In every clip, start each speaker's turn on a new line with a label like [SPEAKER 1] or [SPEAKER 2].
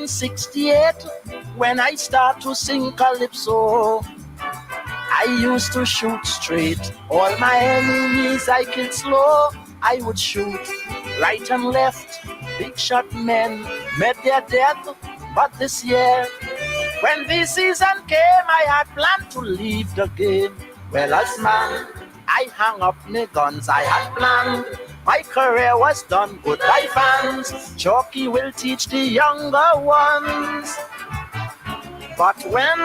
[SPEAKER 1] 1968, when I start to sing calypso, I used to shoot straight. All my enemies I killed slow. I would shoot right and left. Big shot men met their death. But this year, when the season came, I had planned to leave the game. Well, as man, I hung up my guns. I had planned. My career was done. Goodbye, fans. Chalky will teach the younger ones. But when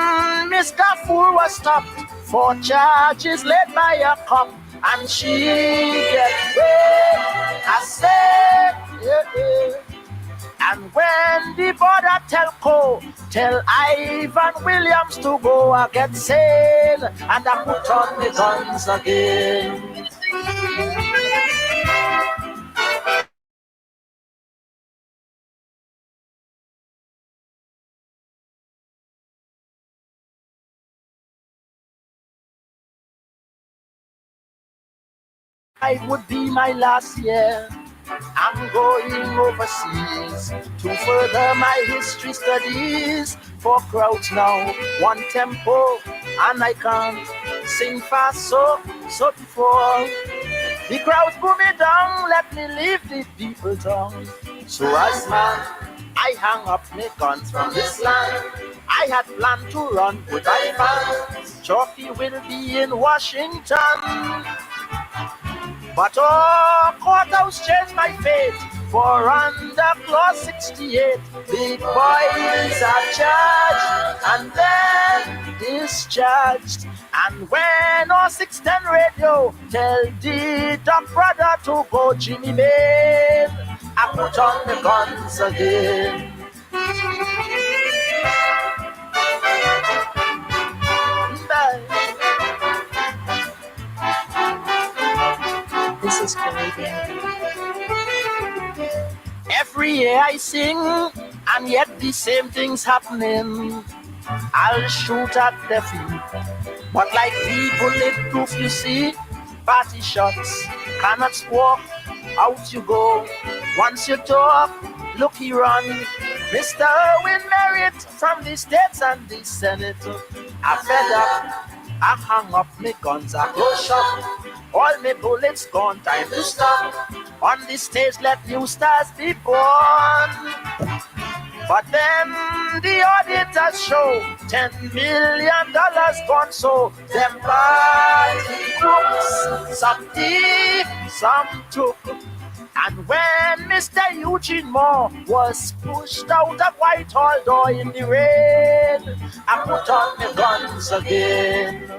[SPEAKER 1] Mr. Fool was stopped for charges laid by a cop, and she get paid, I said, yeah. And when the border tell Ivan Williams to go, I get sane, and I put on the guns again. It would be my last year. I'm going overseas to further my history studies. 4 crowds now, 1 tempo, and I can't sing fast so before the crowds pull me down, let me leave the people down. So as man, I hang up my guns from this land. I had planned to run, but I found Chalky will be in Washington. But courthouse changed my fate, for under clause 68, big boys are charged and then discharged. And when 610 radio tell the dumb brother to go Jimmy Mail, I put on the guns again.
[SPEAKER 2] This is Caribbean.
[SPEAKER 1] Every year I sing, and yet the same thing's happening. I'll shoot at the feet, but like the bulletproof, you see, party shots cannot squawk. Out you go. Once you talk, look he run. Mr. Owen Merritt from the States and the Senate. I fed up, I hung up my guns, I close shop. All my bullets gone, time to stop. On the stage, let new stars be born. But then the auditors show $10 million gone, so them party crooks, some thief, some took. And when Mr. Eugene Moore was pushed out of Whitehall door in the rain, I put on my guns again.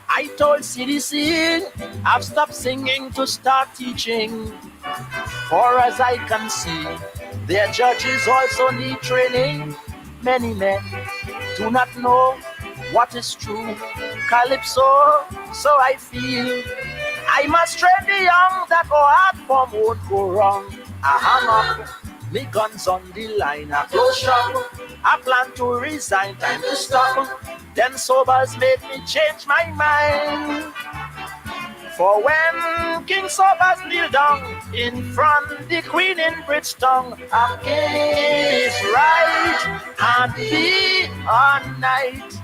[SPEAKER 1] I told CDC I've stopped singing to start teaching. For as I can see, their judges also need training. Many men do not know what is true. Calypso, so I feel I must train the young that go hard form won't go wrong. I hang up, me guns on the line, I close shop. I plan to resign, time to stop. Then sobers made me change my mind. For when King Sobers kneel down in front the Queen in Bridgetown, a king is right and be all night.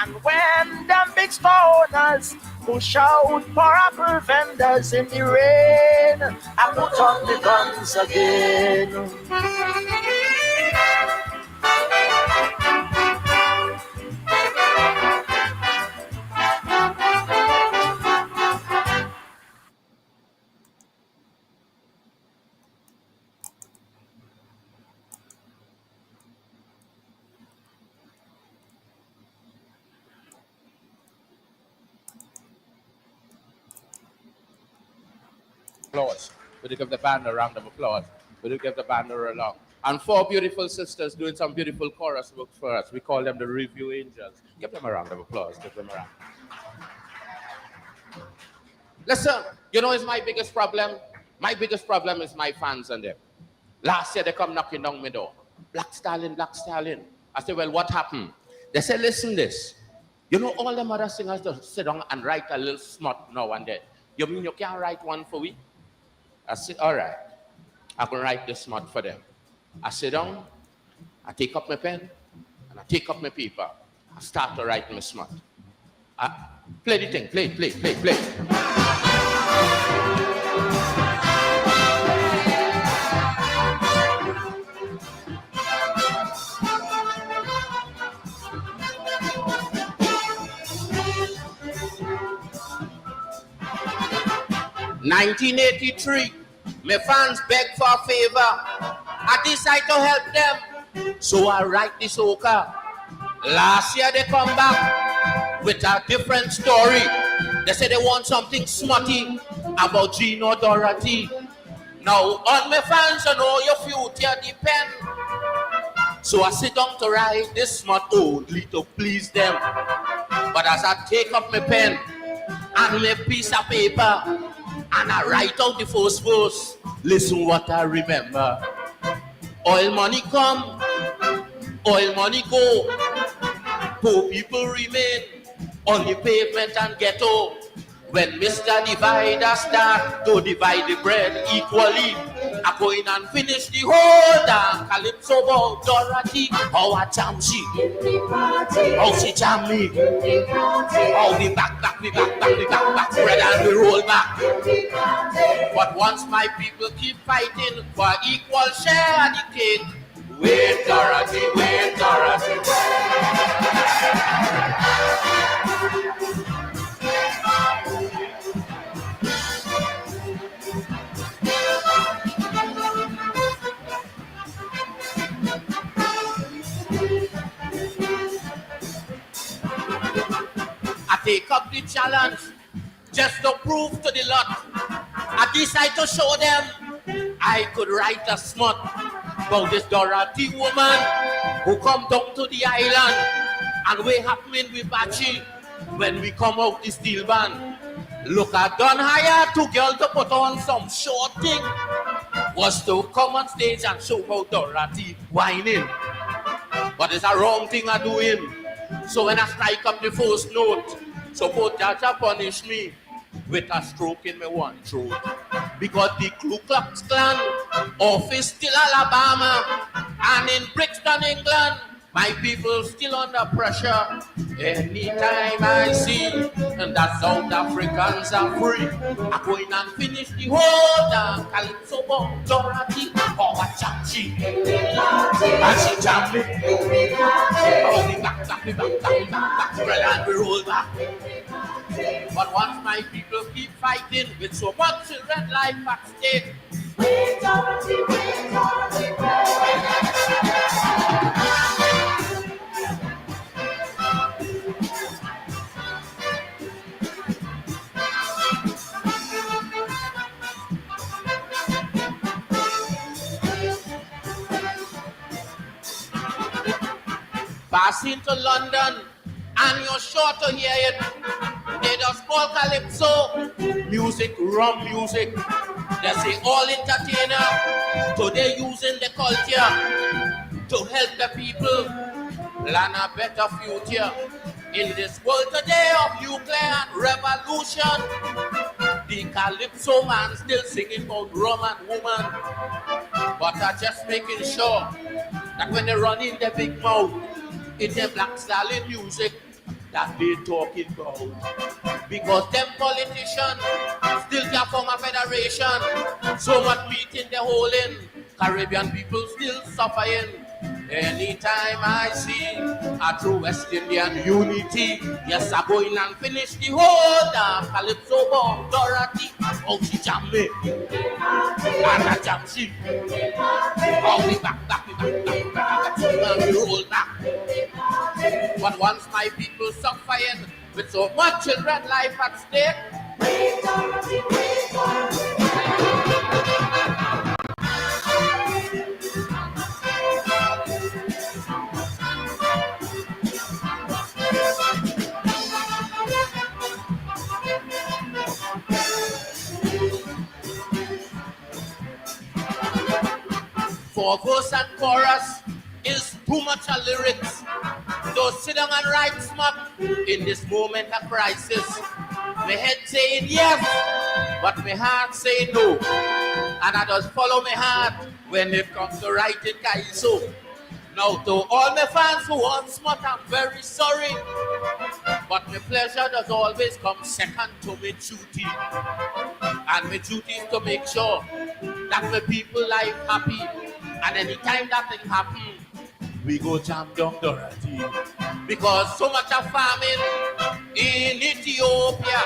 [SPEAKER 1] And when them big store owners push out for apple vendors in the rain, I put on the guns again.
[SPEAKER 3] Applause. Would you give the band a round of applause? Would you give the band a round? And 4 beautiful sisters doing some beautiful chorus work for us. We call them the Review Angels. Give them a round of applause. Give them a round. Listen, you know what's my biggest problem? My biggest problem is my fans and them. Last year they come knocking down my door. Black Stallion, Black Stallion. I said, well, what happened? They say, listen this. You know, all them other singers just sit down and write a little smut now and then. You mean you can't write one for we? I said, all right. I can write this smut for them. I sit down, I take up my pen, and I take up my paper. I start to write my smut. Play the thing, play. 1983, my fans beg for a favor. I decide to help them, so I write this soca. Last year they come back with a different story. They say they want something smutty about Gino Dorothy. Now, on my fans, you know your future depend. So I sit down to write this smut only to please them. But as I take up my pen and my piece of paper, and I write out the first verse, listen what I remember. Oil money come, oil money go. Poor people remain on the pavement and ghetto. When Mr. Divider start to divide the bread equally, I go in and finish the whole damn calypso about Dorothy. How I jam she, how she jam me, how we back, bread and we roll back. But once my people keep fighting for equal share of the cake, wait Dorothy, wait Dorothy, take up the challenge just to prove to the lot. I decide to show them I could write a smut about this Dorothy woman who come down to the island and we happening with Bachi when we come out the steel band. Look, I done hire two girls to put on some short thing. Was to come on stage and show how Dorothy whining. But it's a wrong thing I'm doing. So when I strike up the first note, suppose Jaja punish me with a stroke in my one throat. Because the Ku Klux Klan office still Alabama, and in Brixton, England, my people still under pressure. Anytime I see that South Africans are free, I go in and finish the whole damn calypso about Dorothy. Oh, I jam she, and she jam me. Oh, we back, and we roll back. But once my people keep fighting with so much children life at stake, wait, Dorothy, wait, Dorothy, passing to London, and you're sure to hear it. They just call calypso music, rum music. They say all entertainer today using the culture to help the people plan a better future. In this world today of nuclear and revolution, the calypso man still singing about rum and woman. But I'm just making sure that when they run in the big mouth, it's the black stallion music that they talking about. Because them politicians still can't form a federation. So much meat in the hole in. Caribbean people still suffering. Anytime I see a true West Indian unity, yes, I go in and finish the whole damn calypso about Dorothy. Oh, she jam me, and I jam she. Oh, we back, and we roll back. But once my people suffering with so much children life at stake, wait, Dorothy, wait, Dorothy. For verse and chorus is too much of lyrics. Don't sit down and write smart in this moment of crisis. My head saying yes, but my heart saying no. And I just follow my heart when it comes to writing Kaiso. Now to all my fans who want smart, I'm very sorry. But my pleasure does always come second to my duty. And my duty is to make sure that my people life happy. And anytime that thing happens, we go jam down Dorothy. Because so much of famine in Ethiopia,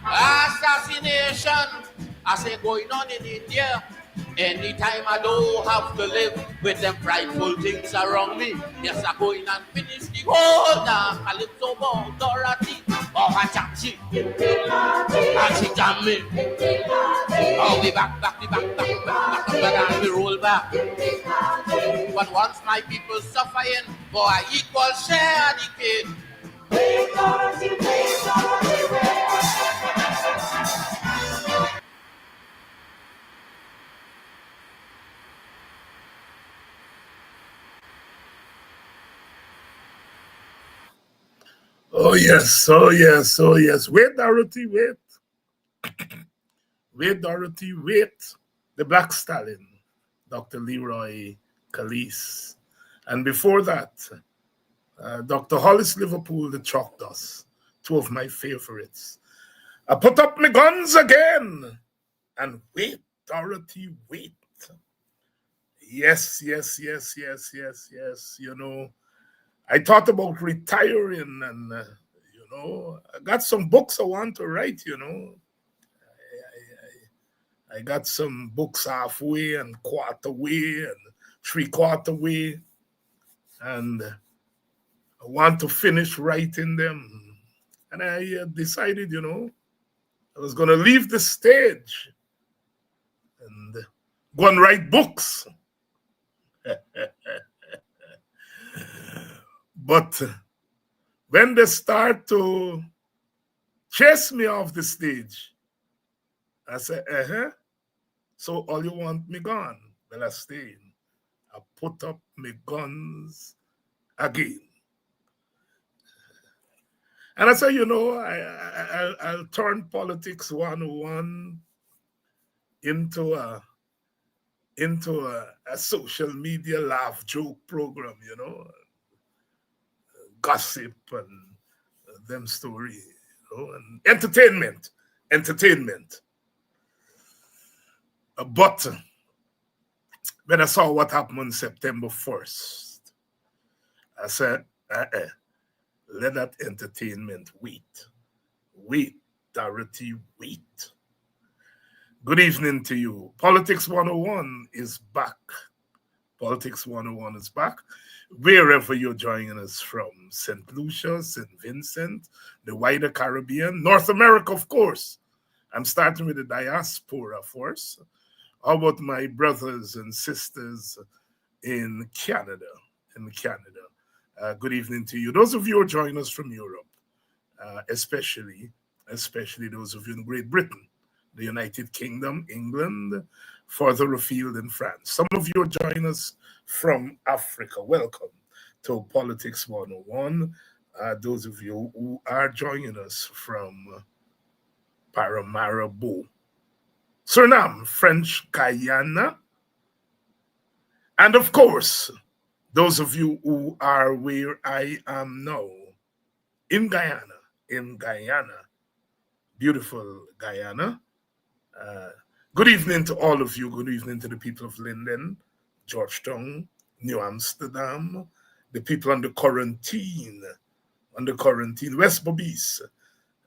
[SPEAKER 3] assassination, I say going on in India. Anytime I don't have to live with them frightful things around me, yes, I go in and finish the whole damn Calypso ball, Dorothy. Oh, I jam she, and she jam me. Oh, we back, and we roll back. But once my people suffering for an equal share of the cake.
[SPEAKER 4] Oh yes, oh yes, oh yes. Wait, Dorothy, wait. Wait, Dorothy, wait. The Black Stallion, Dr. Leroy Calise. And before that, Dr. Hollis Liverpool, the Chalk Dust, two of my favorites. I put up my guns again. And wait, Dorothy, wait. Yes. You know, I thought about retiring and, I got some books I want to write, I got some books halfway and quarter way and three-quarter way. And I want to finish writing them. And I decided, I was going to leave the stage and go and write books. But when they start to chase me off the stage, I said, so all you want me gone? Well, I stay. I put up my guns again. And I said, I'll turn Politics 101 into a social media laugh joke program, gossip and them story, and entertainment. But when I saw what happened on September 1st, I said, let that entertainment wait. Wait, Dorothy, wait. Good evening to you. Politics 101 is back. Politics 101 is back. Wherever you're joining us from, St. Lucia, St. Vincent, the wider Caribbean, North America, of course. I'm starting with the diaspora first. How about my brothers and sisters in Canada? Good evening to you. Those of you who are joining us from Europe, especially those of you in Great Britain, the United Kingdom, England, further afield in France. Some of you are joining us from Africa. Welcome to Politics 101. Those of you who are joining us from Paramaribo, Suriname, French Guyana, and of course, those of you who are where I am now, in Guyana, beautiful Guyana. Good evening to all of you. Good evening to the people of Linden, Georgetown, New Amsterdam, the people on the quarantine, West Bobis,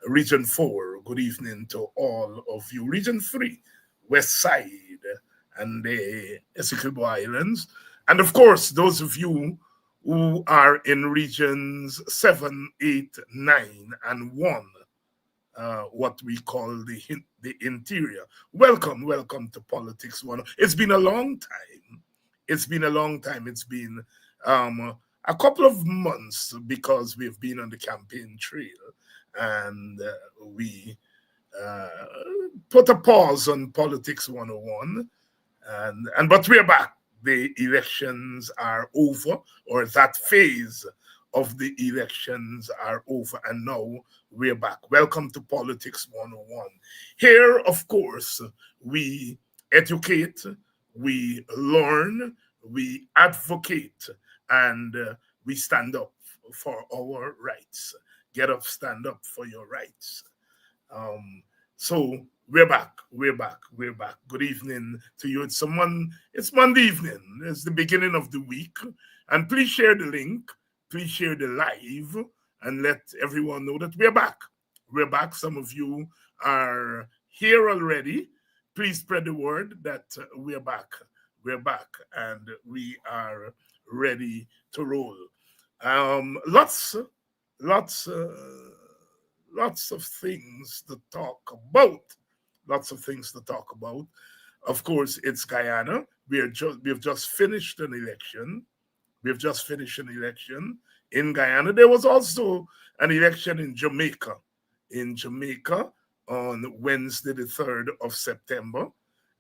[SPEAKER 4] Region 4. Good evening to all of you. Region 3, West Side, and the Essequibo Islands. And of course, those of you who are in regions 7, 8, 9, and 1, what we call the interior. Welcome to Politics 1. It's been a long time. It's been a couple of months because we've been on the campaign trail, and we put a pause on Politics 101, but we're back. The elections are over, or that phase of the elections are over, and now we're back. Welcome to Politics 101. Here, of course, we educate, we learn, we advocate, and we stand up for our rights. Get up, stand up for your rights. Um, so we're back. We're back. We're back. Good evening to you. It's Monday evening. It's the beginning of the week. And please share the link. Please share the live and let everyone know that we're back. We're back. Some of you are here already. Please spread the word that we're back. We're back and we are ready to roll. Lots, lots. Lots of things to talk about. Lots of things to talk about. Of course, it's Guyana. We've just finished an election. We've just finished an election in Guyana. There was also an election in Jamaica. In Jamaica on Wednesday, the 3rd of September.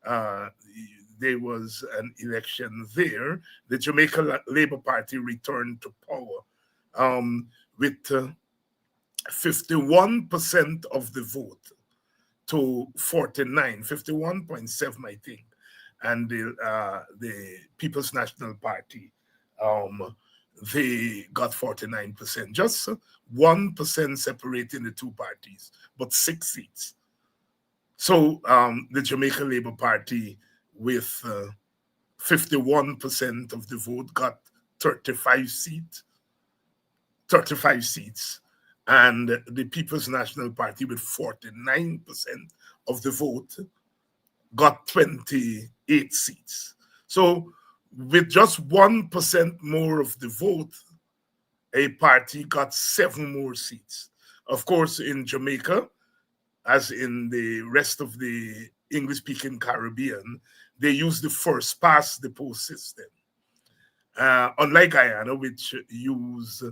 [SPEAKER 4] There was an election there. The Jamaica Labour Party returned to power with 51% of the vote to 49, 51.7, I think. And the People's National Party, they got 49%. Just 1% separating the two parties, but 6 seats. So the Jamaica Labour Party, with 51% of the vote, got 35 seats. And the People's National Party, with 49% of the vote, got 28 seats. So with just 1% more of the vote, a party got 7 more seats. Of course, in Jamaica, as in the rest of the English-speaking Caribbean, they use the first past the post system. Unlike Guyana, which use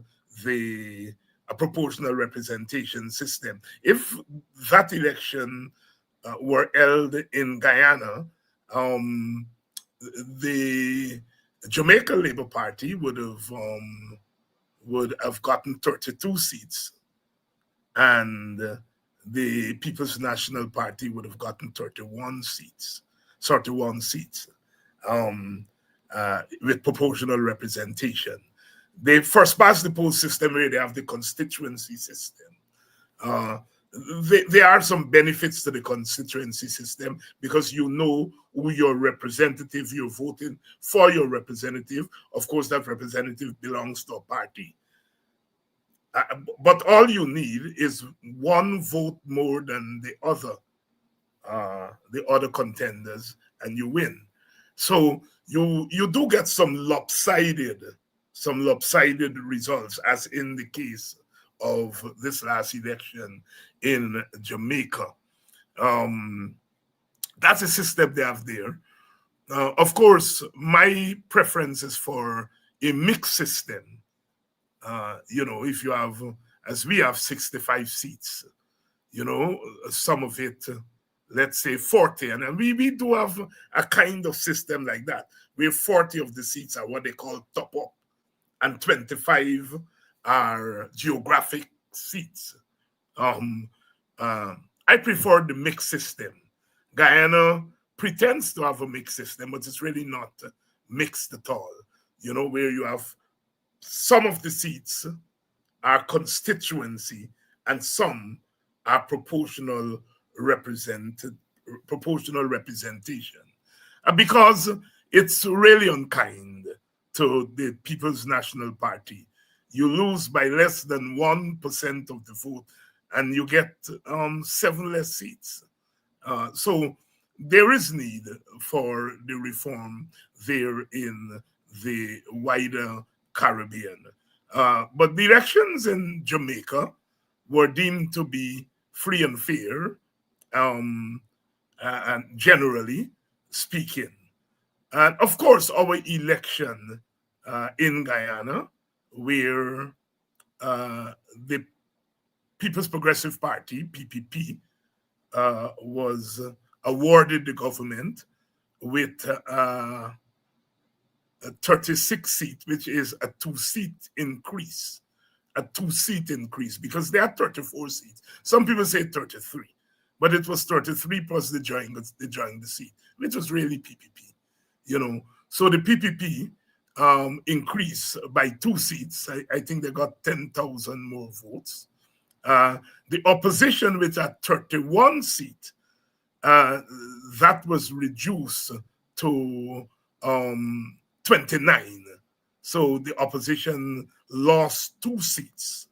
[SPEAKER 4] a proportional representation system. If that election were held in Guyana, the Jamaica Labour Party would have gotten 32 seats, and the People's National Party would have gotten 31 seats. With proportional representation. They first past the post system where they have the constituency system. There are some benefits to the constituency system because you know who your representative, you're voting for your representative. Of course, that representative belongs to a party. But all you need is one vote more than the other contenders, and you win. So you do get some lopsided results, as in the case of this last election in Jamaica. That's a system they have there. Of course, my preference is for a mixed system. If you have, as we have 65 seats, some of it, let's say 40, and we do have a kind of system like that, where 40 of the seats are what they call top up, and 25 are geographic seats. I prefer the mixed system. Guyana pretends to have a mixed system, but it's really not mixed at all. Where you have some of the seats are constituency and some are proportional representation. Because it's really unkind to the People's National Party. You lose by less than 1% of the vote and you get 7 less seats. So there is need for the reform there in the wider Caribbean. But the elections in Jamaica were deemed to be free and fair, and generally speaking. And of course, our election in Guyana, where the People's Progressive Party, PPP, was awarded the government with a 36 seat, which is a 2-seat increase a 2-seat increase because they had 34 seats. Some people say 33, but it was 33 plus the join the seat, which was really PPP, you know. So the PPP increased by 2 seats. I think they got 10,000 more votes. The opposition, which had 31 seats, that was reduced to 29. So the opposition lost 2 seats.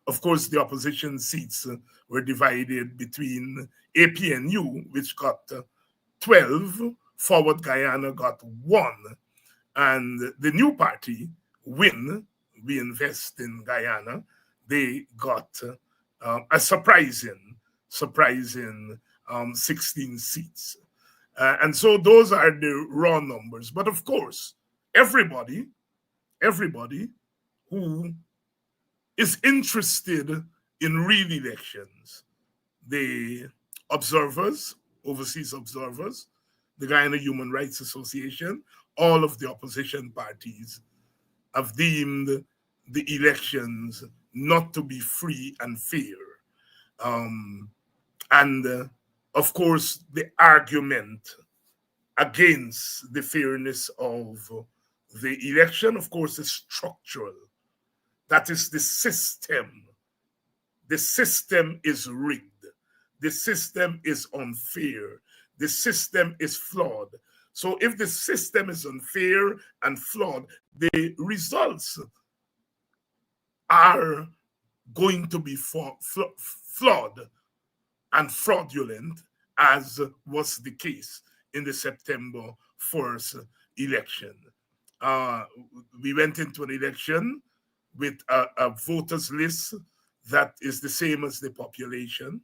[SPEAKER 4] Of course, the opposition seats were divided between APNU, which got 12, Forward Guyana got 1, and the new party, WIN, We Invest in Guyana, they got a surprising 16 seats. And so those are the raw numbers. But of course, everybody who is interested in real elections, the observers, overseas observers, the Guyana Human Rights Association, all of the opposition parties have deemed the elections not to be free and fair. Of course, the argument against the fairness of the election, of course, is structural. That is the system. The system is rigged. The system is unfair. The system is flawed. So if the system is unfair and flawed, the results are going to be flawed and fraudulent, as was the case in the September 1st election. We went into an election with a voters list that is the same as the population.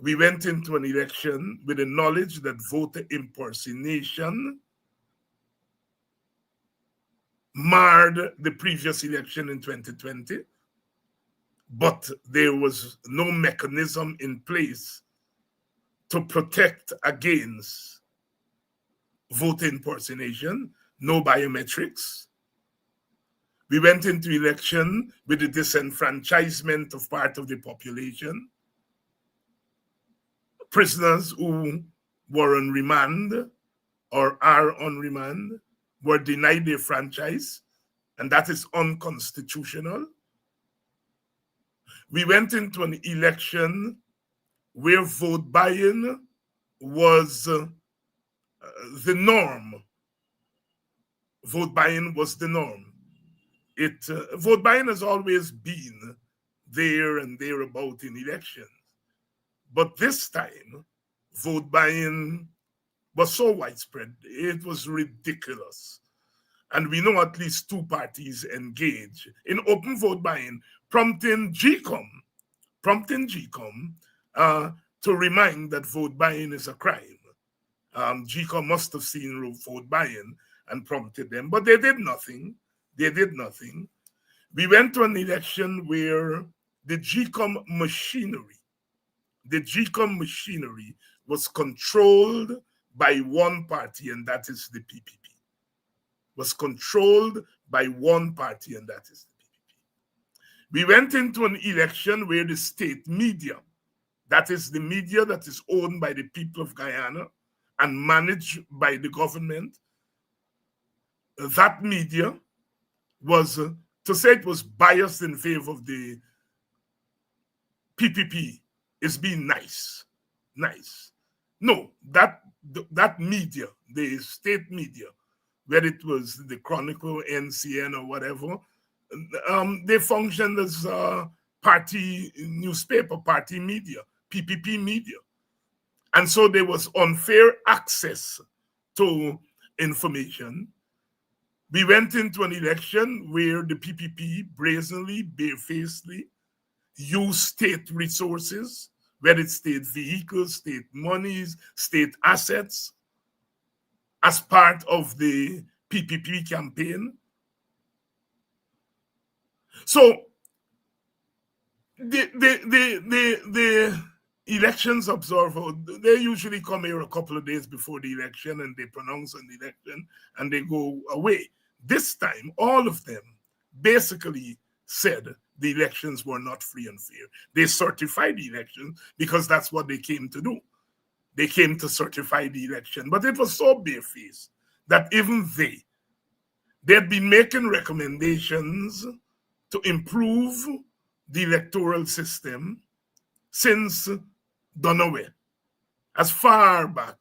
[SPEAKER 4] We went into an election with the knowledge that voter impersonation marred the previous election in 2020, but there was no mechanism in place to protect against voter impersonation, no biometrics. We went into election with the disenfranchisement of part of the population. Prisoners who were on remand or are on remand were denied their franchise, and that is unconstitutional. We went into an election where vote buying was the norm. Vote buying was the norm. Vote buying has always been there and thereabout in elections. But this time, vote buying was so widespread, it was ridiculous. And we know at least 2 parties engaged in open vote buying, prompting GCOM to remind that vote buying is a crime. GCOM must have seen vote buying and prompted them, but they did nothing. They did nothing. We went to an election where the GCOM machinery was controlled by one party, and that is the PPP. Was controlled by one party, and that is the PPP. We went into an election where the state media, that is the media that is owned by the people of Guyana and managed by the government, that media was, to say it was biased in favor of the PPP is being nice. No, that media, the state media, whether it was the Chronicle, NCN, or whatever, they functioned as party newspaper, party media, PPP media. And so there was unfair access to information. We went into an election where the PPP brazenly, barefacedly used state resources, whether it's state vehicles, state monies, state assets, as part of the PPP campaign. So the elections observer, they usually come here a couple of days before the election and they pronounce an election and they go away. This time, all of them basically said the elections were not free and fair. They certified the election because that's what they came to do. They came to certify the election, but it was so barefaced that even they'd been making recommendations to improve the electoral system since Dunaway, as far back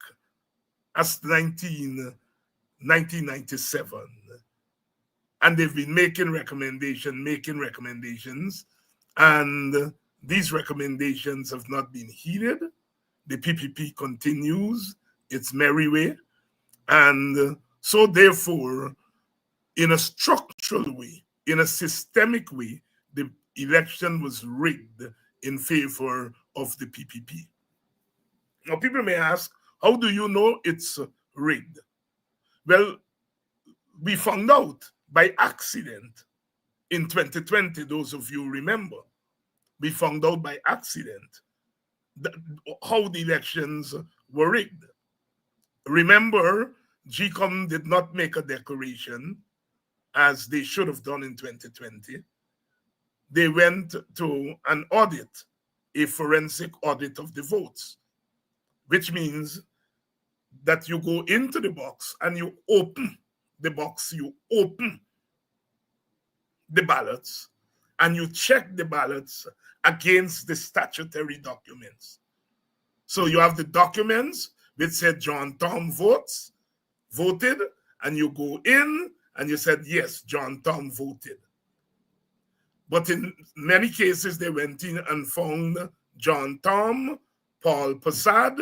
[SPEAKER 4] as 1997. And they've been making recommendations, and these recommendations have not been heeded. The PPP continues its merry way. And so therefore, in a structural way, in a systemic way, the election was rigged in favor of the PPP. Now, people may ask, how do you know it's rigged? Well, we found out by accident in 2020, those of you remember. We found out by accident how the elections were rigged. Remember, GCOM did not make a declaration as they should have done in 2020. They went to an audit, a forensic audit of the votes, which means that you go into the box and you open the box, you open the ballots, and you check the ballots against the statutory documents. So you have the documents which said John Tom voted, and you go in and you said, yes, John Tom voted. But in many cases, they went in and found John Tom, Paul Passad,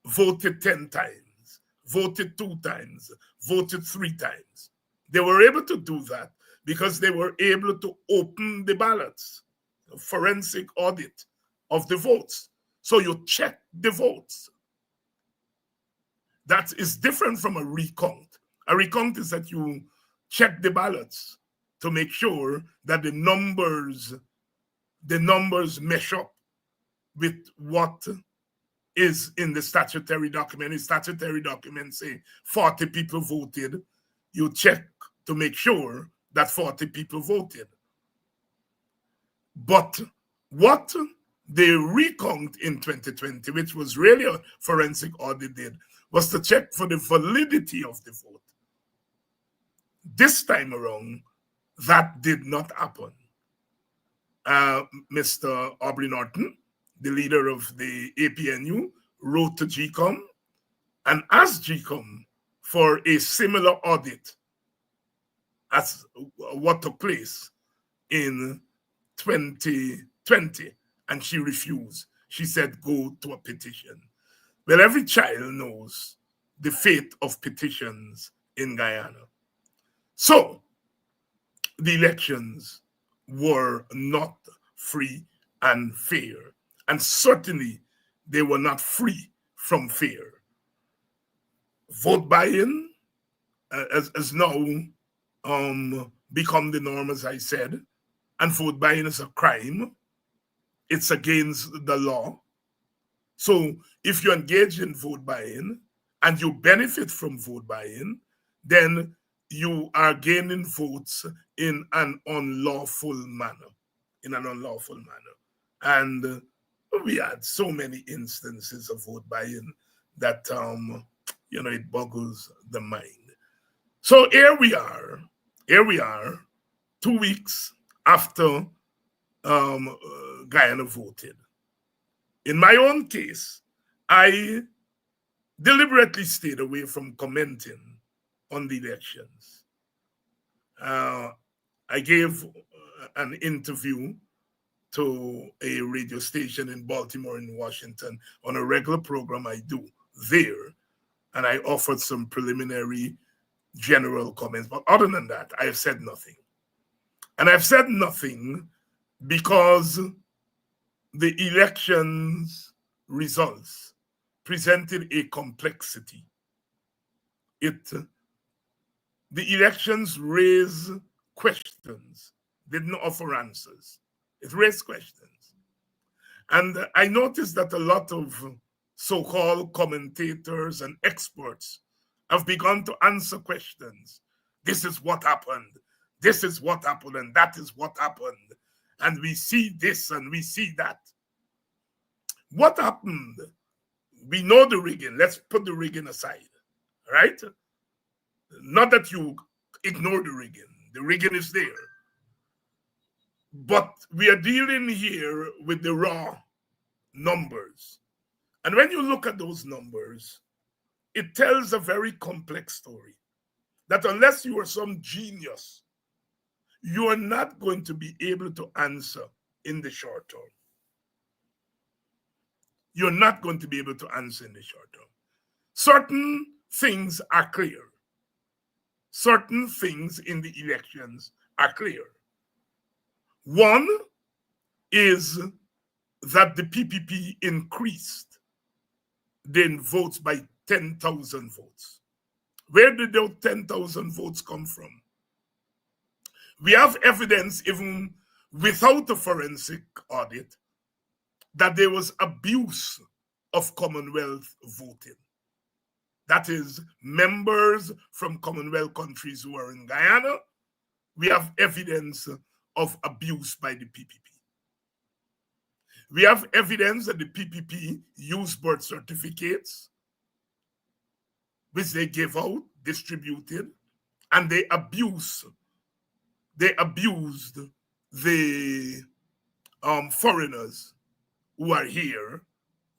[SPEAKER 4] voted 10 times, voted 2 times, voted 3 times. They were able to do that because they were able to open the ballots, a forensic audit of the votes. So you check the votes. That is different from a recount. A recount is that you check the ballots to make sure that the numbers mesh up with what is in the statutory document. The statutory document say 40 people voted. You check to make sure that 40 people voted. But what the recount in 2020, which was really a forensic audit, did was to check for the validity of the vote. This time around, that did not happen. Mr. Aubrey Norton, the leader of the APNU, wrote to GCOM and asked GCOM for a similar audit as what took place in 2020, and she refused. She said, go to a petition. Well, every child knows the fate of petitions in Guyana. So, the elections were not free and fair, and certainly they were not free from fear. Vote buying has now become the norm, as I said, and vote buying is a crime. It's against the law. So if you engage in vote buying and you benefit from vote buying, then you are gaining votes in an unlawful manner. And we had so many instances of vote buying that, it boggles the mind. So here we are, 2 weeks after Guyana voted. In my own case, I deliberately stayed away from commenting on the elections. I gave an interview to a radio station in Baltimore and Washington on a regular program I do there, and I offered some preliminary general comments. But other than that, I have said nothing. And I've said nothing because the elections results presented a complexity. The elections raise questions, didn't offer answers. It raised questions. And I noticed that a lot of so-called commentators and experts have begun to answer questions. This is what happened. this is what happened and that is what happened, and we see this and we see that. What happened? We know the rigging. Let's put the rigging aside, right? Not that you ignore the rigging. The rigging is there. But we are dealing here with the raw numbers. And when you look at those numbers, it tells a very complex story. That unless you are some genius, you are not going to be able to answer in the short term. You're not going to be able to answer in the short term. Certain things are clear. Certain things in the elections are clear. One is that the PPP increased their votes by 10,000 votes. Where did those 10,000 votes come from? We have evidence, even without a forensic audit, that there was abuse of Commonwealth voting. That is, members from Commonwealth countries who are in Guyana, we have evidence of abuse by the PPP. We have evidence that the PPP used birth certificates, which they gave out, distributed, and they abused the foreigners who are here.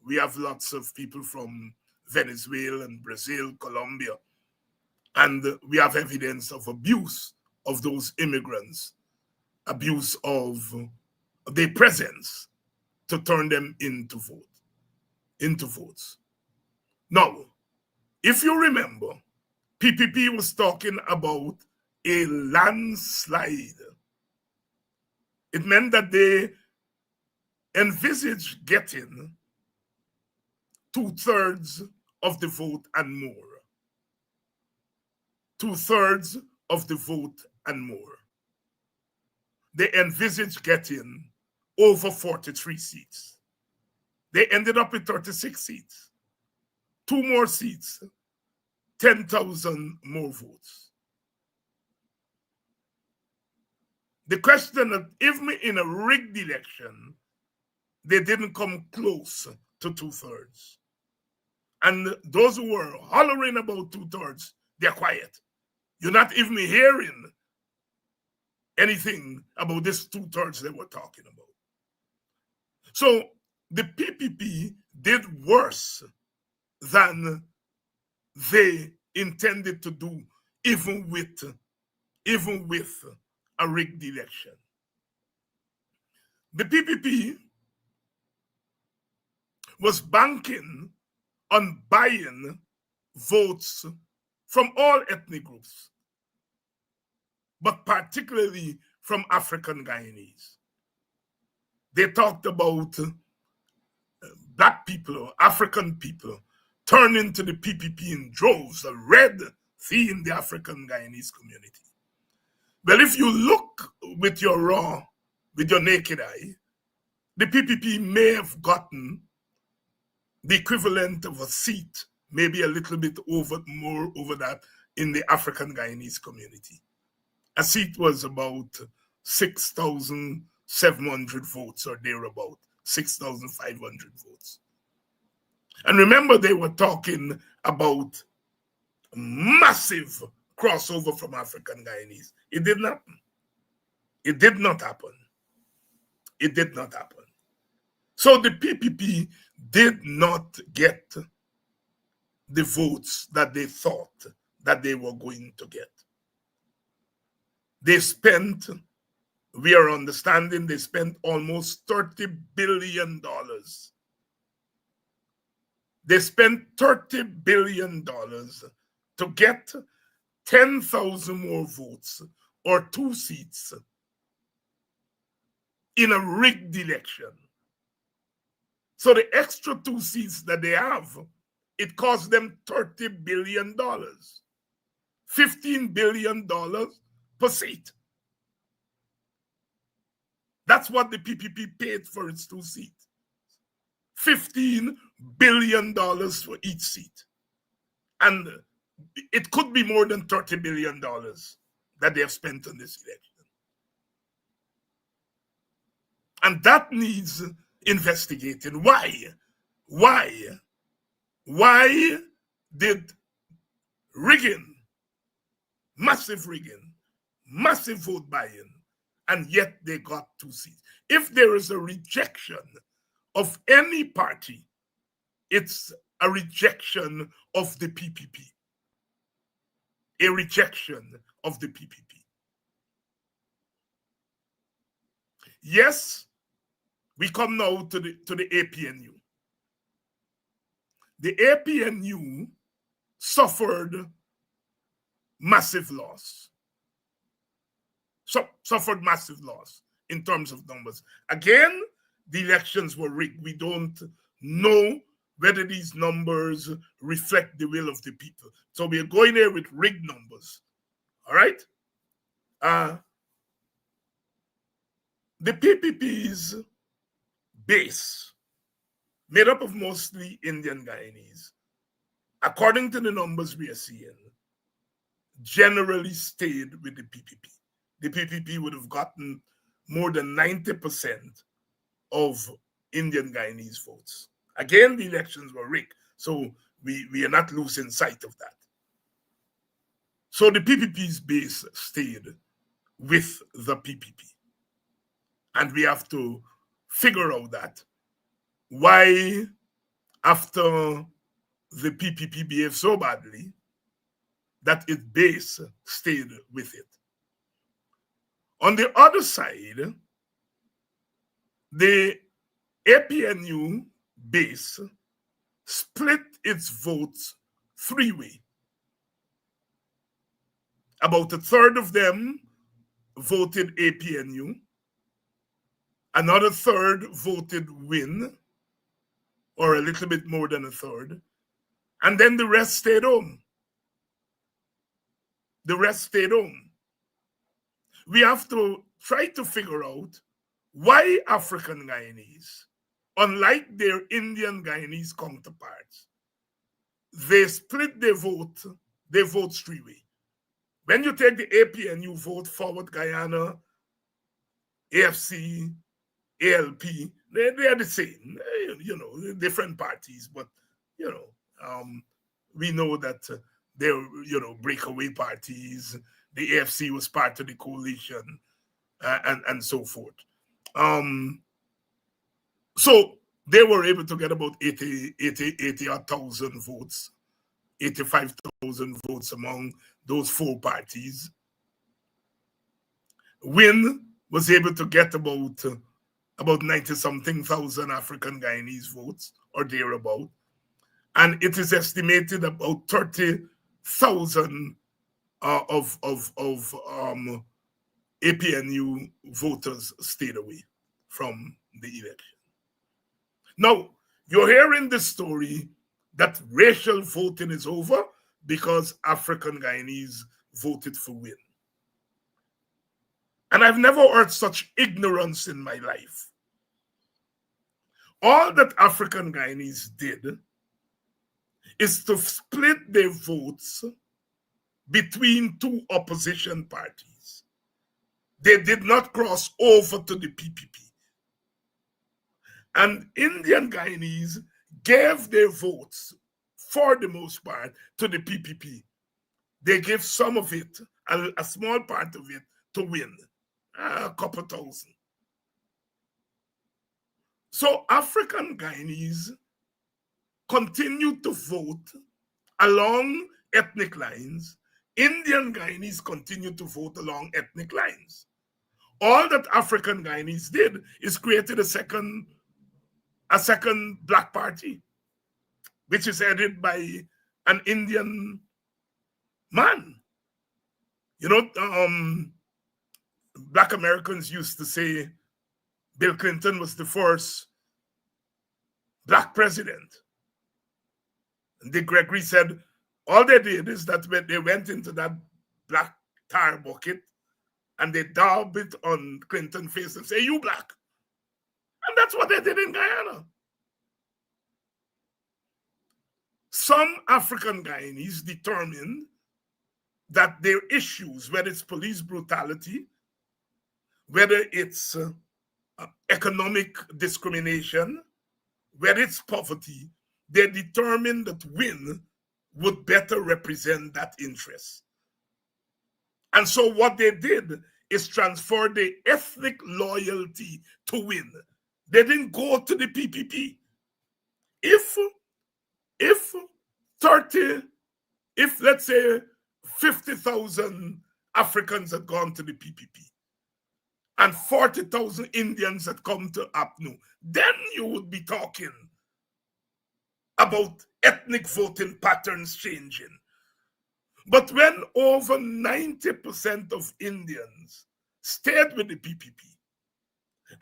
[SPEAKER 4] We have lots of people from Venezuela and Brazil, Colombia, and we have evidence of abuse of those immigrants, abuse of their presence to turn them into votes. Now, if you remember, PPP was talking about a landslide. It meant that they envisaged getting 2/3 of the vote and more. 2/3 of the vote and more. They envisaged getting over 43 seats. They ended up with 36 seats. 2 more seats, 10,000 more votes. The question that if in a rigged election, they didn't come close to 2/3. And those who were hollering about 2/3, they're quiet. You're not even hearing anything about this 2/3 they were talking about. So the PPP did worse than they intended to do, even with a rigged election. The PPP was banking on buying votes from all ethnic groups, but particularly from African Guyanese. They talked about Black people, African people, turning to the PPP in droves, a red sea in the African Guyanese community. Well, if you look with your naked eye, the PPP may have gotten the equivalent of a seat, maybe a little bit more over that in the African Guyanese community. A seat was about 6,700 votes or thereabout, 6,500 votes. And remember, they were talking about massive crossover from African Guyanese. It didn't happen. It did not happen. It did not happen. So the PPP did not get the votes that they thought that they were going to get. They spent, we are understanding, they spent almost $30 billion. They spent $30 billion to get 10,000 more votes or 2 seats in a rigged election. So the extra 2 seats that they have, it cost them $30 billion, $15 billion per seat. That's what the PPP paid for its 2 seats. $15 billion for each seat. And it could be more than $30 billion that they have spent on this election. And that needs investigating. Why? Why did rigging, massive vote buying, and yet they got 2 seats? If there is a rejection of any party, it's a rejection of the PPP. A rejection of the PPP. Yes, we come now to the APNU. The APNU suffered massive loss. Suffered massive loss in terms of numbers. Again, the elections were rigged. We don't know whether these numbers reflect the will of the people. So we are going there with rigged numbers. All right? The PPP's base, made up of mostly Indian Guyanese, according to the numbers we are seeing, generally stayed with the PPP. The PPP would have gotten more than 90% of Indian Guyanese votes. Again, the elections were rigged, so we are not losing sight of that. So the PPP's base stayed with the PPP. And we have to figure out that. Why, after the PPP behaved so badly, that its base stayed with it. On the other side, the APNU base split its votes 3-way. About a third of them voted APNU. Another third voted Win, or a little bit more than a third. And then the rest stayed home. The rest stayed home. We have to try to figure out why African Guyanese, unlike their Indian Guyanese counterparts, they split their vote 3-way. When you take the APNU vote, Forward Guyana, AFC, ALP, they are the same, different parties, but, we know that they're, breakaway parties. The AFC was part of the coalition, and so forth. So they were able to get about 80,000 votes, 85,000 votes among those 4 parties. Win was able to get about 90-something thousand African Guyanese votes, or thereabout. And it is estimated about 30,000 of APNU voters stayed away from the election. Now, you're hearing the story that racial voting is over because African Guyanese voted for Win. And I've never heard such ignorance in my life. All that African Guyanese did is to split their votes between 2 opposition parties. They did not cross over to the PPP. And Indian Guyanese gave their votes, for the most part, to the PPP. They gave some of it, a small part of it, to Win, a couple thousand. So African Guyanese continued to vote along ethnic lines. Indian Guyanese continued to vote along ethnic lines. All that African Guyanese did is created a second black party, which is headed by an Indian man. Black Americans used to say Bill Clinton was the first black president. And Dick Gregory said all they did is that when they went into that black tar bucket and they daubed it on Clinton's face and say, "You black." And that's what they did in Guyana. Some African Guyanese determined that their issues, whether it's police brutality, whether it's economic discrimination, whether it's poverty, they determined that Win would better represent that interest. And so what they did is transfer the ethnic loyalty to Win. They didn't go to the PPP. If let's say 50,000 Africans had gone to the PPP and 40,000 Indians had come to APNU, then you would be talking about ethnic voting patterns changing. But when over 90% of Indians stayed with the PPP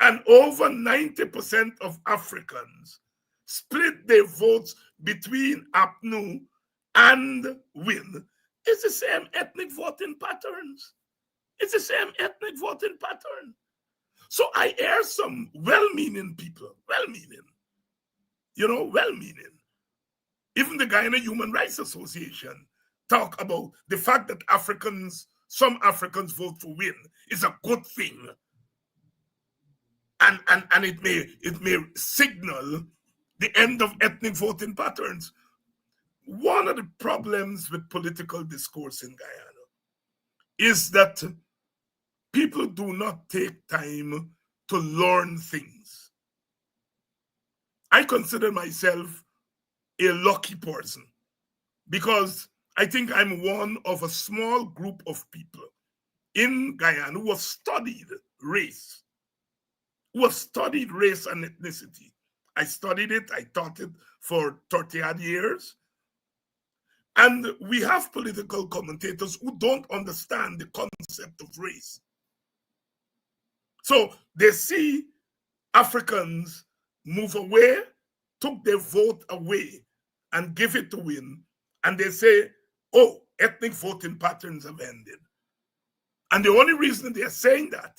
[SPEAKER 4] and over 90% of Africans split their votes between APNU and WIN, it's the same ethnic voting patterns. It's the same ethnic voting pattern. So I hear some well-meaning people, well-meaning. Even the Guyana Human Rights Association talk about the fact that some Africans vote for WIN is a good thing. And it may signal the end of ethnic voting patterns. One of the problems with political discourse in Guyana is that people do not take time to learn things. I consider myself a lucky person because I think I'm one of a small group of people in Guyana who have studied race, and ethnicity. I studied it, I taught it for 30-odd years. And we have political commentators who don't understand the concept of race. So they see Africans move away, took their vote away, and give it to WIN, and they say, oh, ethnic voting patterns have ended. And the only reason they're saying that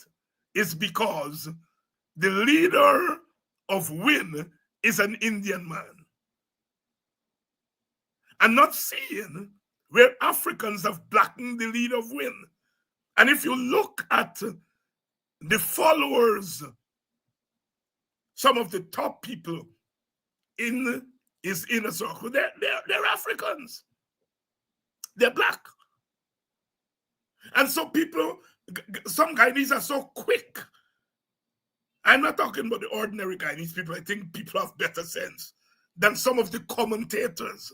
[SPEAKER 4] is because the leader of WIN is an Indian man. And not seeing where Africans have blackened the leader of WIN. And if you look at the followers, some of the top people in his inner circle, they're Africans. They're black. And so some Guyanese are so quick. I'm not talking about the ordinary Guyanese people. I think people have better sense than some of the commentators.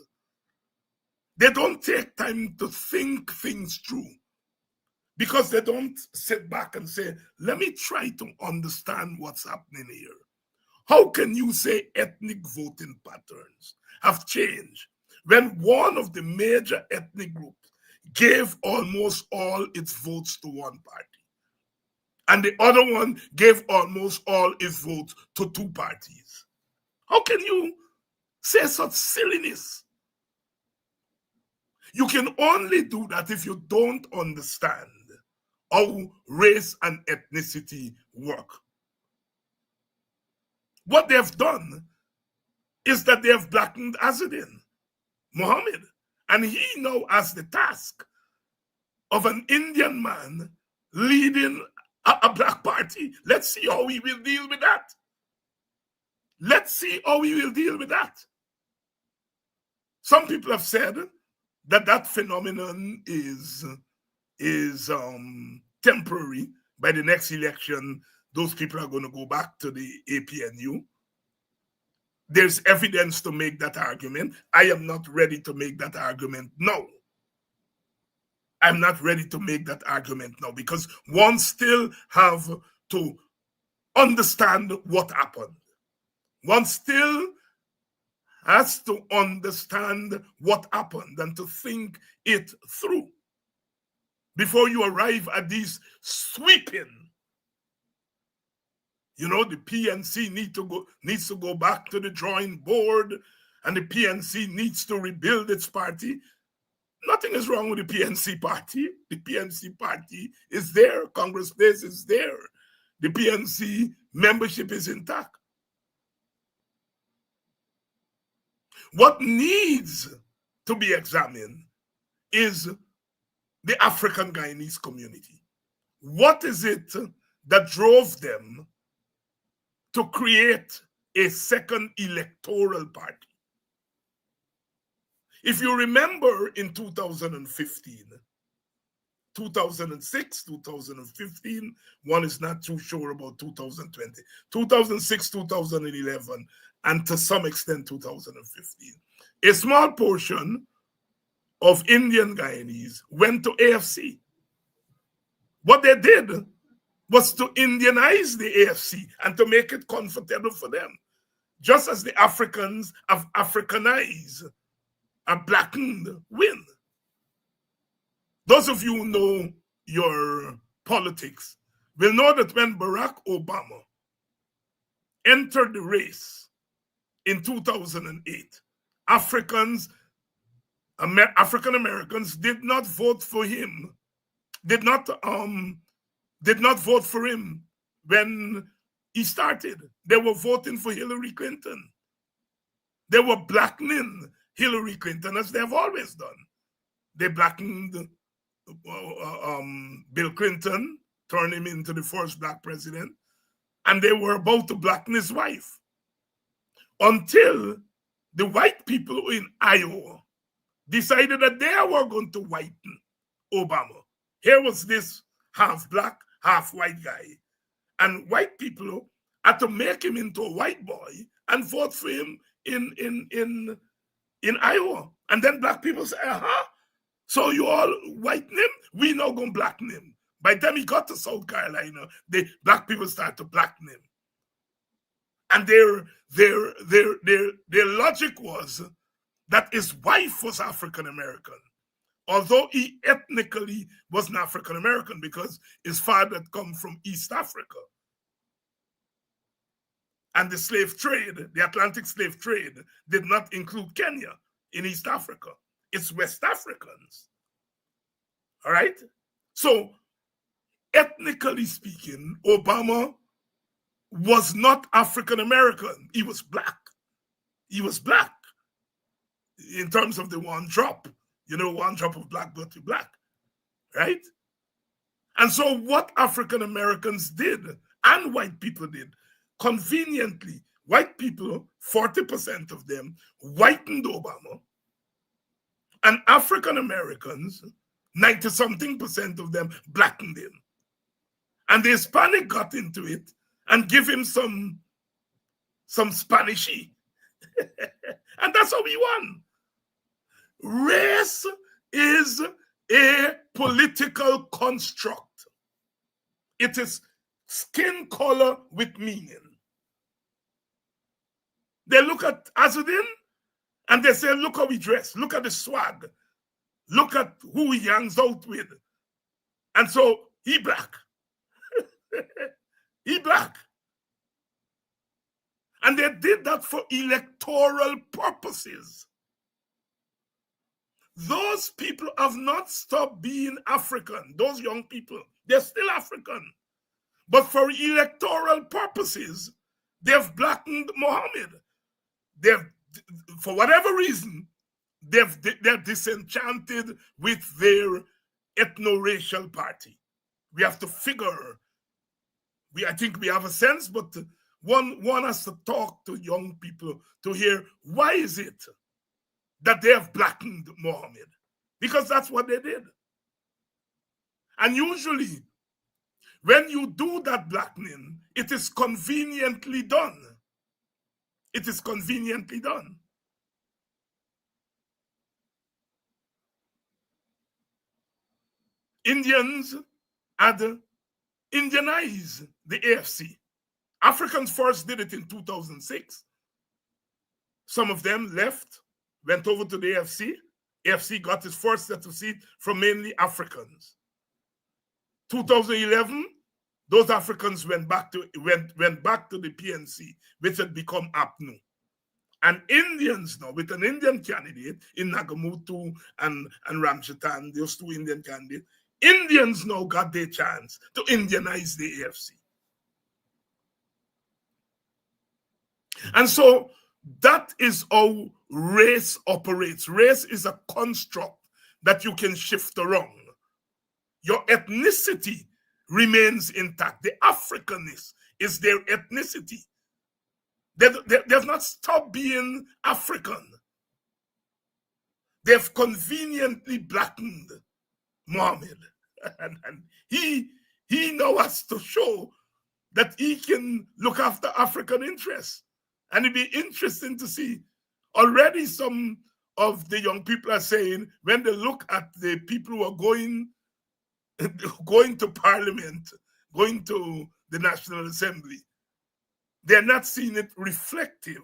[SPEAKER 4] They don't take time to think things through because they don't sit back and say, let me try to understand what's happening here. How can you say ethnic voting patterns have changed when one of the major ethnic groups gave almost all its votes to one party and the other one gave almost all its votes to two parties? How can you say such silliness? You can only do that if you don't understand how race and ethnicity work. What they've done is that they have blackened Azadin Muhammad, and he now has the task of an Indian man leading a black party. Let's see how he will deal with that. Some people have said that phenomenon is temporary. By the next election, those people are going to go back to the APNU. There's evidence to make that argument. I am not ready to make that argument now. I'm not ready to make that argument now because one still have to understand what happened. One still has to understand what happened and to think it through before you arrive at these sweeping. The PNC needs to go back to the drawing board, and the PNC needs to rebuild its party. Nothing is wrong with the PNC party. The PNC party is there. Congress Place is there. The PNC membership is intact. What needs to be examined is the African Guyanese community? What is it that drove them to create a second electoral party? If you remember in 2015, 2006, 2015, one is not too sure about 2020, 2006, 2011, and to some extent 2015. A small portion of Indian Guyanese went to AFC. What they did was to Indianize the AFC and to make it comfortable for them, just as the Africans have Africanized a blackened win. Those of you who know your politics will know that when Barack Obama entered the race in 2008, African Americans did not vote for him, did not vote for him when he started. They were voting for Hillary Clinton. They were blackening Hillary Clinton as they have always done. They blackened Bill Clinton, turned him into the first black president, and they were about to blacken his wife until the white people in Iowa decided that they were going to whiten Obama. Here was this half black, half white guy, and white people had to make him into a white boy and vote for him in Iowa. And then black people say, so you all whiten him? We now going to blacken him. By the time he got to South Carolina, the black people started to blacken him. And their logic was that his wife was African American, although he ethnically wasn't African American because his father had come from East Africa. And the slave trade, the Atlantic slave trade, did not include Kenya in East Africa. It's West Africans. All right? So, ethnically speaking, Obama was not African American. He was black. He was black in terms of the one drop. You know, one drop of black blood to black. Right? And so what African Americans did, and white people did, conveniently, white people, 40% of them, whitened Obama. And African Americans, 90-something% of them, blackened him. And the Hispanic got into it and give him some Spanishy. And that's how we won. Race is a political construct. It is skin color with meaning. They look at Azudin and they say, look how he dressed. Look at the swag. Look at who he hangs out with. And so he black. He black. And they did that for electoral purposes. Those people have not stopped being African. Those young people, they're still African. But for electoral purposes, they've blackened Mohammed. For whatever reason, they're disenchanted with their ethno-racial party. We have to figure. I think we have a sense, but one has to talk to young people to hear why is it that they have blackened Mohammed? Because that's what they did. And usually, when you do that blackening, it is conveniently done. It is conveniently done. Indians had Indianized the AFC. Africans first did it in 2006. Some of them left, went over to the AFC. AFC got its first set of seats from mainly Africans. 2011, those Africans went back to the PNC, which had become APNU. And Indians now, with an Indian candidate in Nagamutu and Ramchatan, those two Indian candidates, Indians now got their chance to Indianize the AFC. And so that is how race operates. Race is a construct that you can shift around. your ethnicity remains intact. The Africanness is their ethnicity. They've not stopped being African. They've conveniently blackened Muhammad. And he now has to show that he can look after African interests. And it'd be interesting to see. Already some of the young people are saying, when they look at the people who are going to parliament, going to the National Assembly, they're not seeing it reflective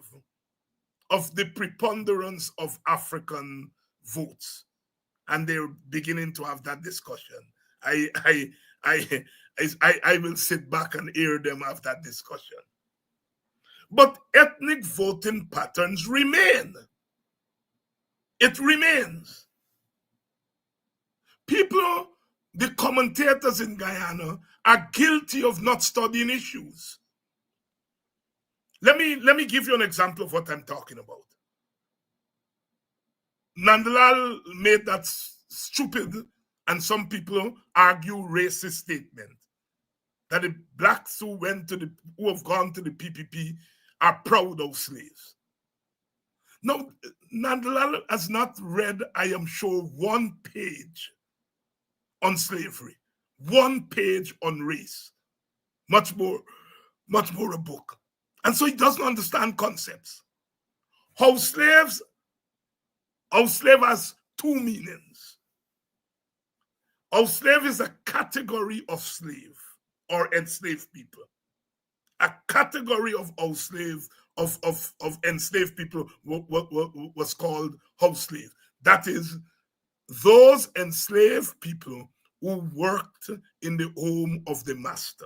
[SPEAKER 4] of the preponderance of African votes. And they're beginning to have that discussion. I will sit back and hear them have that discussion. But ethnic voting patterns remain. It remains. People, the commentators in Guyana, are guilty of not studying issues. Let me give you an example of what I'm talking about. Nandalal made that stupid, and some people argue racist statement that the blacks who have gone to the PPP are proud of slaves. No, Nandalal has not read, I am sure, one page on slavery, one page on race, much more a book. And so he doesn't understand concepts. House slave has two meanings. House slave is a category of slave or enslaved people. A category of house slave, of enslaved people was called house slave. That is, those enslaved people who worked in the home of the master.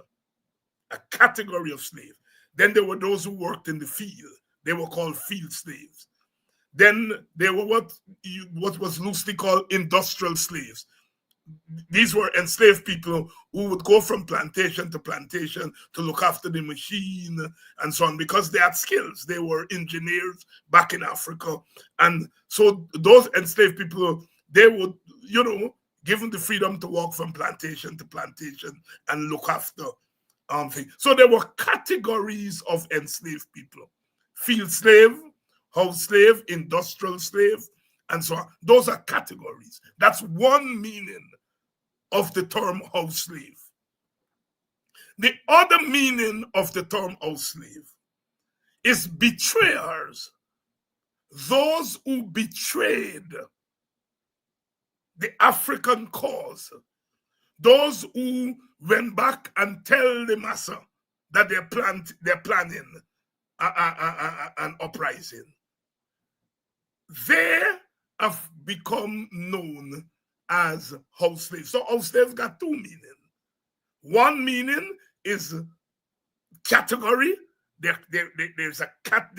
[SPEAKER 4] A category of slave. Then there were those who worked in the field. They were called field slaves. Then there were what was loosely called industrial slaves. These were enslaved people who would go from plantation to look after the machine and so on, because they had skills. They were engineers back in Africa. And so those enslaved people, they would, given the freedom to walk from plantation to plantation and look after things. So there were categories of enslaved people. Field slave, house slave, industrial slave, and so on. Those are categories. That's one meaning of the term house slave. The other meaning of the term house slave is betrayers. Those who betrayed the African cause. Those who went back and tell the massa that they're planning an uprising. They have become known as house slaves. So house slaves got two meanings. One meaning is category. There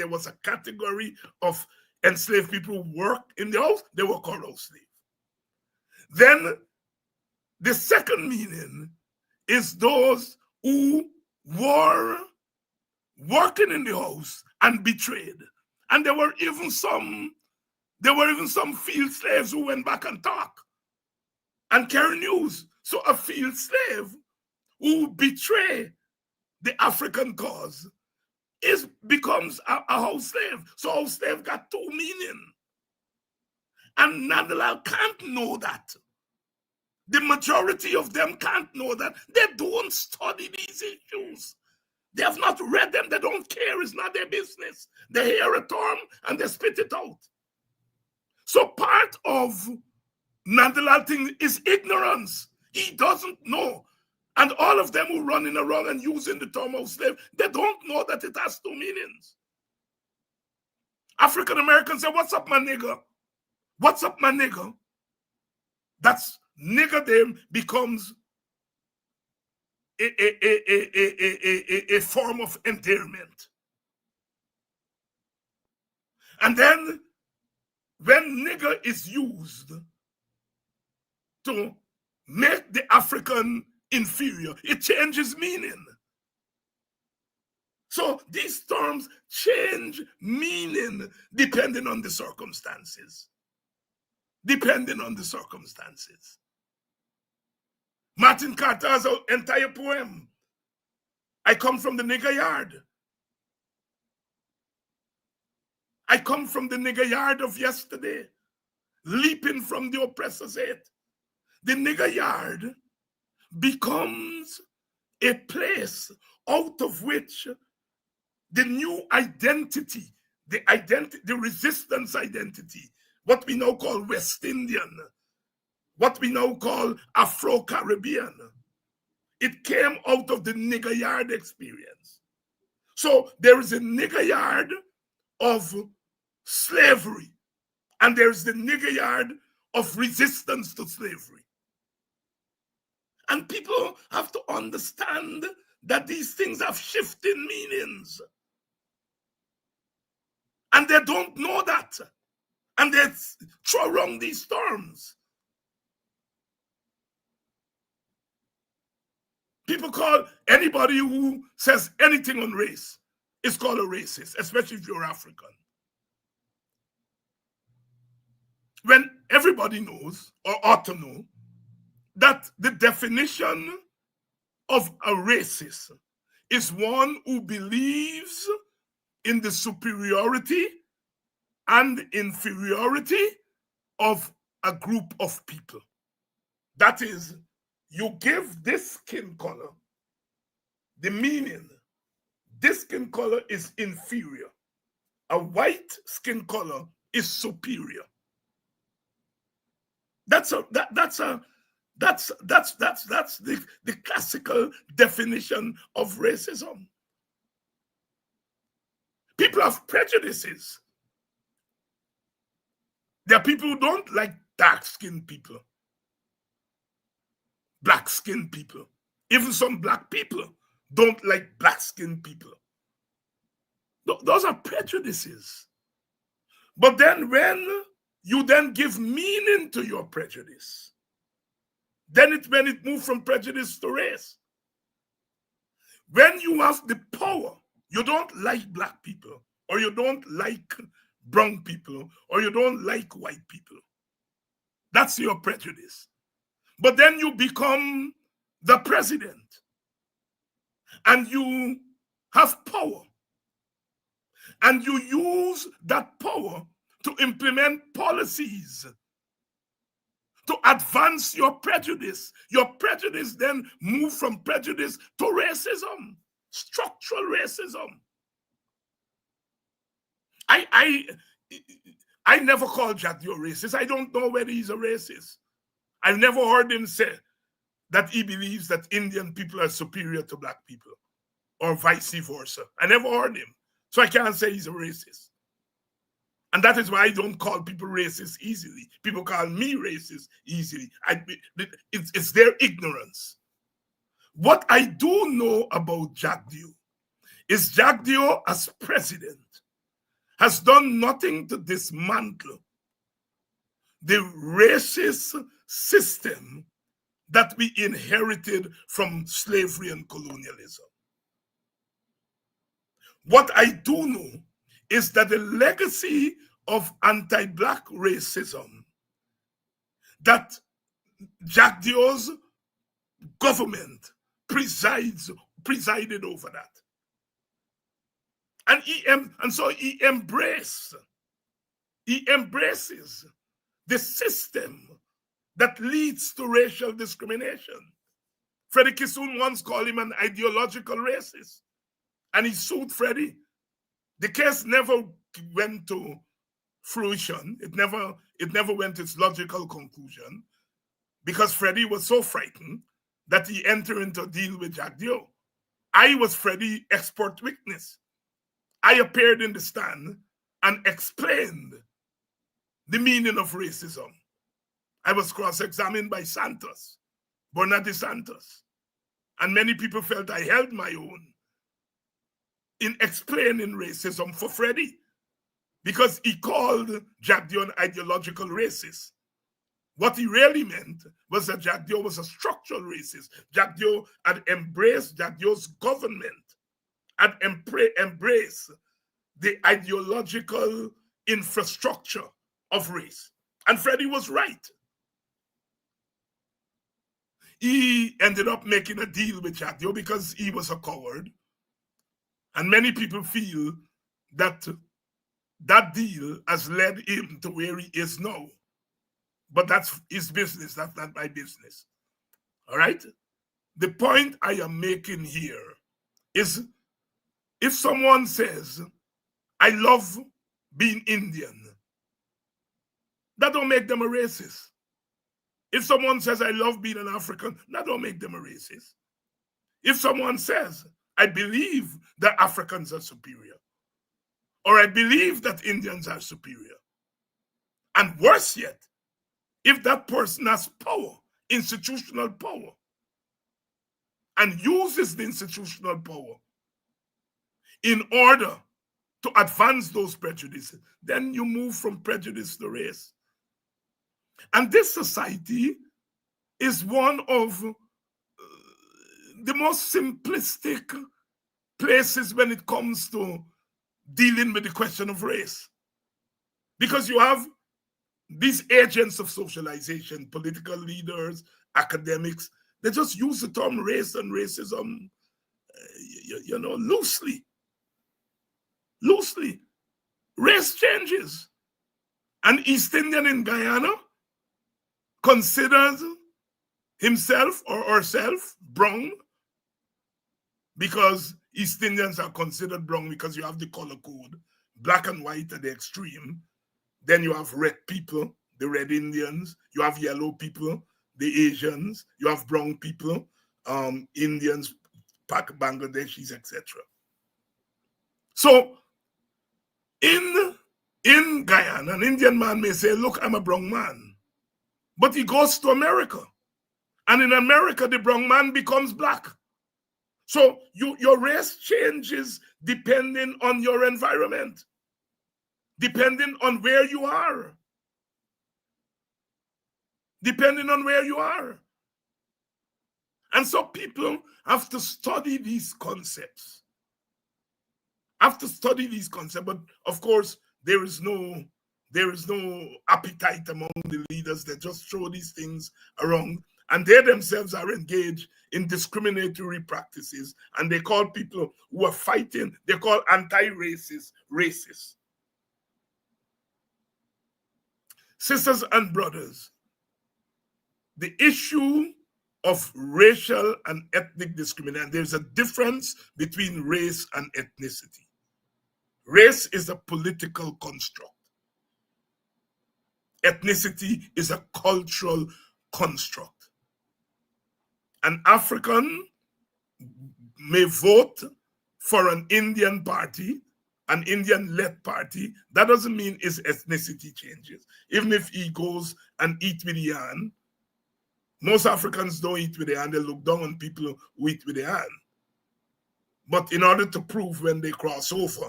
[SPEAKER 4] was a category of enslaved people who worked in the house. They were called house slaves. Then the second meaning is those who were working in the house and betrayed. And there were even some field slaves who went back and talked and carry news. So a field slave who betray the African cause becomes a house slave. So house slave got two meanings. And Nandalal can't know that. The majority of them can't know that. They don't study these issues. They have not read them. They don't care. It's not their business. They hear a term and they spit it out. So part of Nandalal thing is ignorance. He doesn't know. And all of them who running around and using the term of slave, they don't know that it has two meanings. African Americans say, "What's up, my nigga? What's up, my nigga?" That's nigger them becomes a form of endearment. And then when nigger is used to make the African inferior, it changes meaning. So these terms change meaning depending on the circumstances. Depending on the circumstances. Martin Carter has an entire poem. I come from the nigger yard. I come from the nigger yard of yesterday, leaping from the oppressor's head. The nigger yard becomes a place out of which the new identity, the resistance identity, what we now call West Indian, what we now call Afro-Caribbean, it came out of the nigger yard experience. So there is a nigger yard of slavery, and there's the nigger yard of resistance to slavery. And people have to understand that these things have shifting meanings. And they don't know that. And they throw around these terms. People call anybody who says anything on race is called a racist, especially if you're African. When everybody knows, or ought to know, that the definition of a racist is one who believes in the superiority and inferiority of a group of people. That is, you give this skin color the meaning, this skin color is inferior. A white skin color is superior. That's the classical definition of racism. People have prejudices. There are people who don't like dark-skinned people, black-skinned people. Even some black people don't like black-skinned people. Those are prejudices. But then when you then give meaning to your prejudice, then when it moves from prejudice to race. When you have the power, you don't like black people, or you don't like brown people, or you don't like white people. That's your prejudice. But then you become the president, and you have power, and you use that power to implement policies to advance your prejudice. Your prejudice then move from prejudice to racism, structural racism. I never called Jack Dio racist. I don't know whether he's a racist. I've never heard him say that he believes that Indian people are superior to black people or vice versa. I never heard him. So I can't say he's a racist. And that is why I don't call people racist easily. People call me racist easily. It's their ignorance. What I do know about Jack Dio is Jack Dio as president has done nothing to dismantle the racist system that we inherited from slavery and colonialism. What I do know is that the legacy of anti-black racism that Jack Dio's government presided over that. And so he embraces the system that leads to racial discrimination. Freddie Kissoon once called him an ideological racist, and he sued Freddie. The case never went to fruition. It never went to its logical conclusion because Freddie was so frightened that he entered into a deal with Jack Dio. I was Freddie's expert witness. I appeared in the stand and explained the meaning of racism. I was cross-examined by Santos, Bernardo Santos, and many people felt I held my own in explaining racism for Freddie because he called Jack Dio an ideological racist. What he really meant was that Jack Dio was a structural racist. Jack Dio had embraced, Jack Dio's government had embraced the ideological infrastructure of race. And Freddie was right. he ended up making a deal with Chatio because he was a coward. And many people feel that that deal has led him to where he is now. But that's his business. That's not my business. All right? The point I am making here is if someone says, I love being Indian, that don't make them a racist. If someone says, I love being an African, that don't make them a racist. If someone says, I believe that Africans are superior, or I believe that Indians are superior, and worse yet, if that person has power, institutional power, and uses the institutional power in order to advance those prejudices, then you move from prejudice to race. And this society is one of the most simplistic places when it comes to dealing with the question of race. Because you have these agents of socialization, political leaders, academics, they just use the term race and racism, loosely. Loosely. Race changes. An East Indian in Guyana considers himself or herself brown because East Indians are considered brown because you have the color code, black and white at the extreme. Then you have red people, the red Indians. You have yellow people, the Asians. You have brown people, Indians, Bangladeshis, etc. So in Guyana, an Indian man may say, look, I'm a brown man. But he goes to America. And in America, the brown man becomes black. So your race changes depending on your environment, depending on where you are. Depending on where you are. And so people have to study these concepts. But of course, there is no appetite among the leaders that just throw these things around, and they themselves are engaged in discriminatory practices, and they call people who are fighting, they call anti-racist racist. Sisters and brothers, the issue of racial and ethnic discrimination, there's a difference between race and ethnicity. Race is a political construct. Ethnicity is a cultural construct. An African may vote for an Indian party, an Indian-led party. That doesn't mean his ethnicity changes. Even if he goes and eats with the hand, most Africans don't eat with their hand. They look down on people who eat with their hand. But in order to prove when they cross over,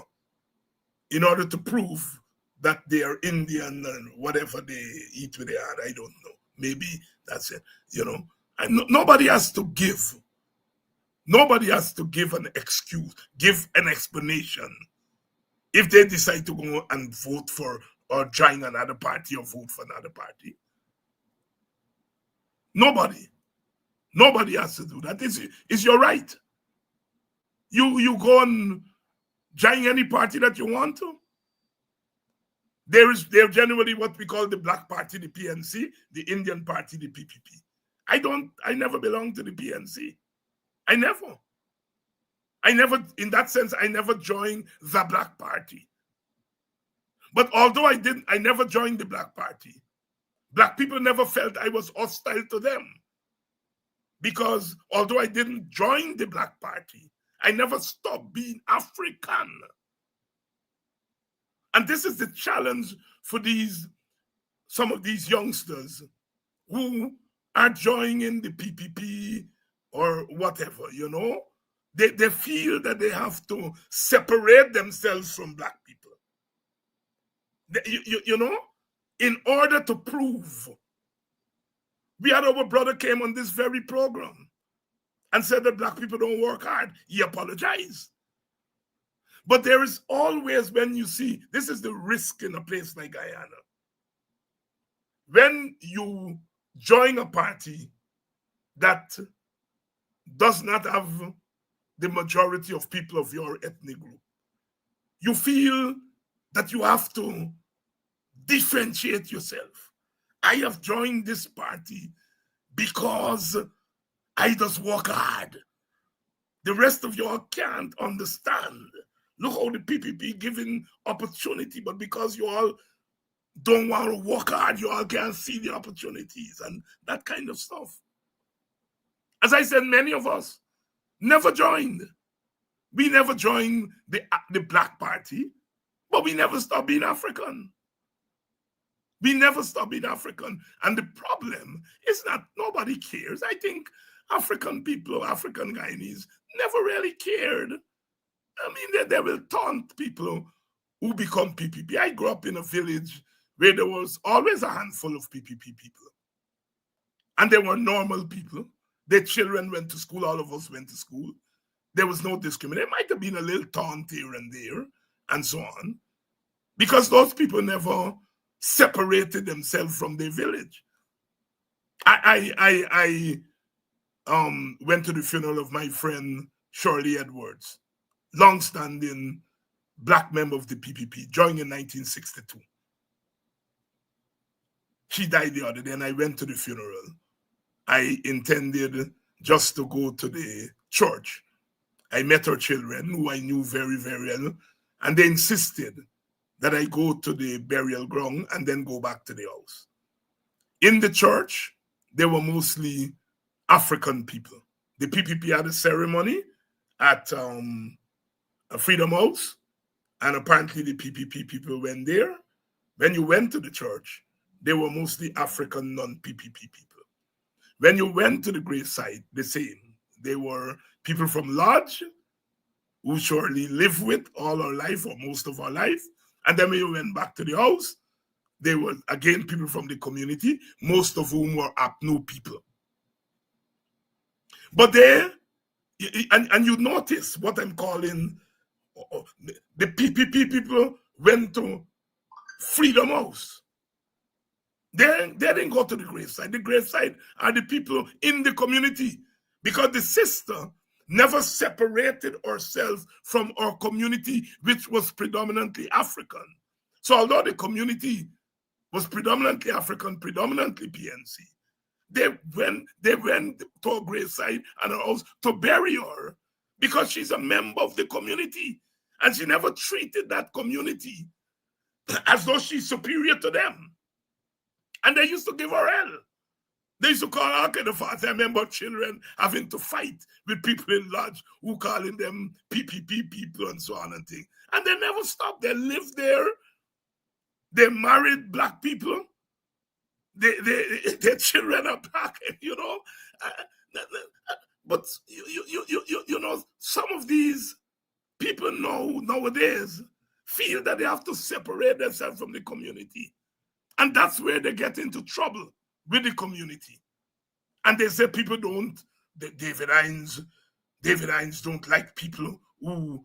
[SPEAKER 4] in order to prove that they are Indian and whatever they eat with their hand, I don't know. Maybe that's it. Nobody has to give. Nobody has to give an excuse, give an explanation. If they decide to go and vote for or join another party or vote for another party, nobody has to do that. It's your right. You go and join any party that you want to. There's generally what we call the Black Party, the PNC, the Indian Party, the PPP. I never belonged to the PNC. I never, in that sense, I never joined the Black Party. But although I never joined the Black Party, Black people never felt I was hostile to them. Because although I didn't join the Black Party, I never stopped being African. And this is the challenge for some of these youngsters who are joining the PPP or whatever, They feel that they have to separate themselves from Black people. In order to prove. We had our brother came on this very program and said that Black people don't work hard. He apologized. But there is always, when you see, this is the risk in a place like Guyana. When you join a party that does not have the majority of people of your ethnic group. You feel that you have to differentiate yourself. I have joined this party because I just work hard. The rest of y'all can't understand. Look how the PPP giving opportunity, but because you all don't want to work hard, you all can't see the opportunities and that kind of stuff. As I said, many of us never joined. We never joined the Black Party, but we never stopped being African. We never stopped being African. And the problem is not nobody cares. I think African people, African Guyanese, never really cared. I mean, they will taunt people who become PPP. I grew up in a village where there was always a handful of PPP people. And they were normal people. Their children went to school. All of us went to school. There was no discrimination. There might have been a little taunt here and there and so on, because those people never separated themselves from their village. I went to the funeral of my friend Shirley Edwards, long-standing Black member of the PPP, joined in 1962. She died the other day, and I went to the funeral. I intended just to go to the church. I met her children, who I knew very, very well, and they insisted that I go to the burial ground and then go back to the house. In the church, they were mostly African people. The PPP had a ceremony at a Freedom House, and apparently the PPP people went there. When you went to the church, they were mostly African non-PPP people. When you went to the gravesite, the same. They were people from Lodge, who surely lived with all our life or most of our life. And then when you went back to the house, they were again people from the community, most of whom were Apnu people. But there, and you notice what I'm calling the PPP people went to Freedom House. They didn't go to the graveside. The graveside are the people in the community, because the sister never separated herself from our community, which was predominantly African. So although the community was predominantly African, predominantly PNC, they went to a graveside and her house to bury her, because she's a member of the community, and she never treated that community as though she's superior to them. And they used to give her hell. They used to call her the father. I remember children having to fight with people in Lodge who calling them PPP people and so on and things. And they never stopped. They lived there. They married Black people. Their children are Black, you know. But you know, some of these people nowadays feel that they have to separate themselves from the community. And that's where they get into trouble with the community. And they say people don't, David Hines don't like people who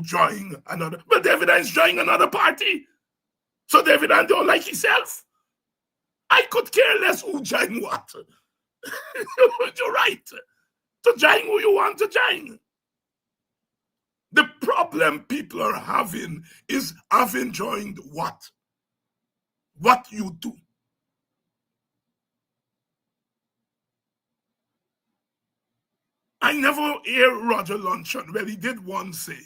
[SPEAKER 4] join another. But David Hines joined another party. So David Hines don't like himself. I could care less who join what. You're right. To join who you want to join. The problem people are having is having joined what? What you do. I never hear Roger Luncheon. Well, he did once say,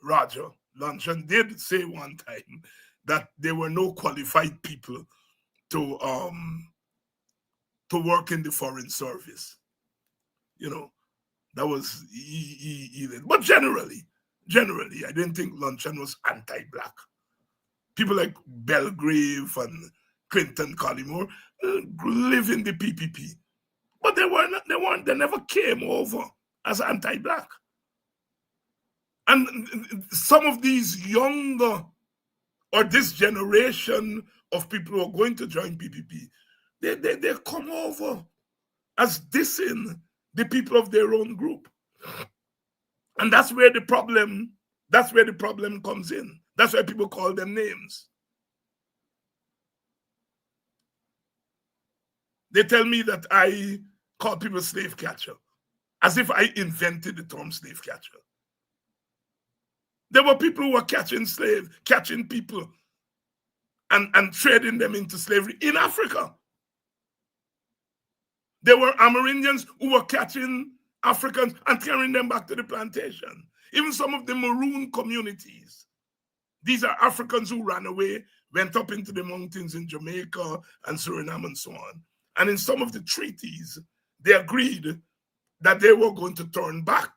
[SPEAKER 4] Roger Luncheon did say one time that there were no qualified people to work in the foreign service. You know, that was he did. But generally, I didn't think Luncheon was anti-Black. People like Belgrave and Clinton Collymore live in the PPP, but they never came over as anti-Black. And some of these younger, or this generation of people who are going to join PPP, they come over as dissing the people of their own group. And that's where the problem comes in. That's why people call them names. They tell me that I call people slave catcher, as if I invented the term slave catcher. There were people who were catching people and trading them into slavery in Africa. There were Amerindians who were catching Africans and carrying them back to the plantation. Even some of the maroon communities. These are Africans who ran away, went up into the mountains in Jamaica and Suriname and so on. And in some of the treaties, they agreed that they were going to turn back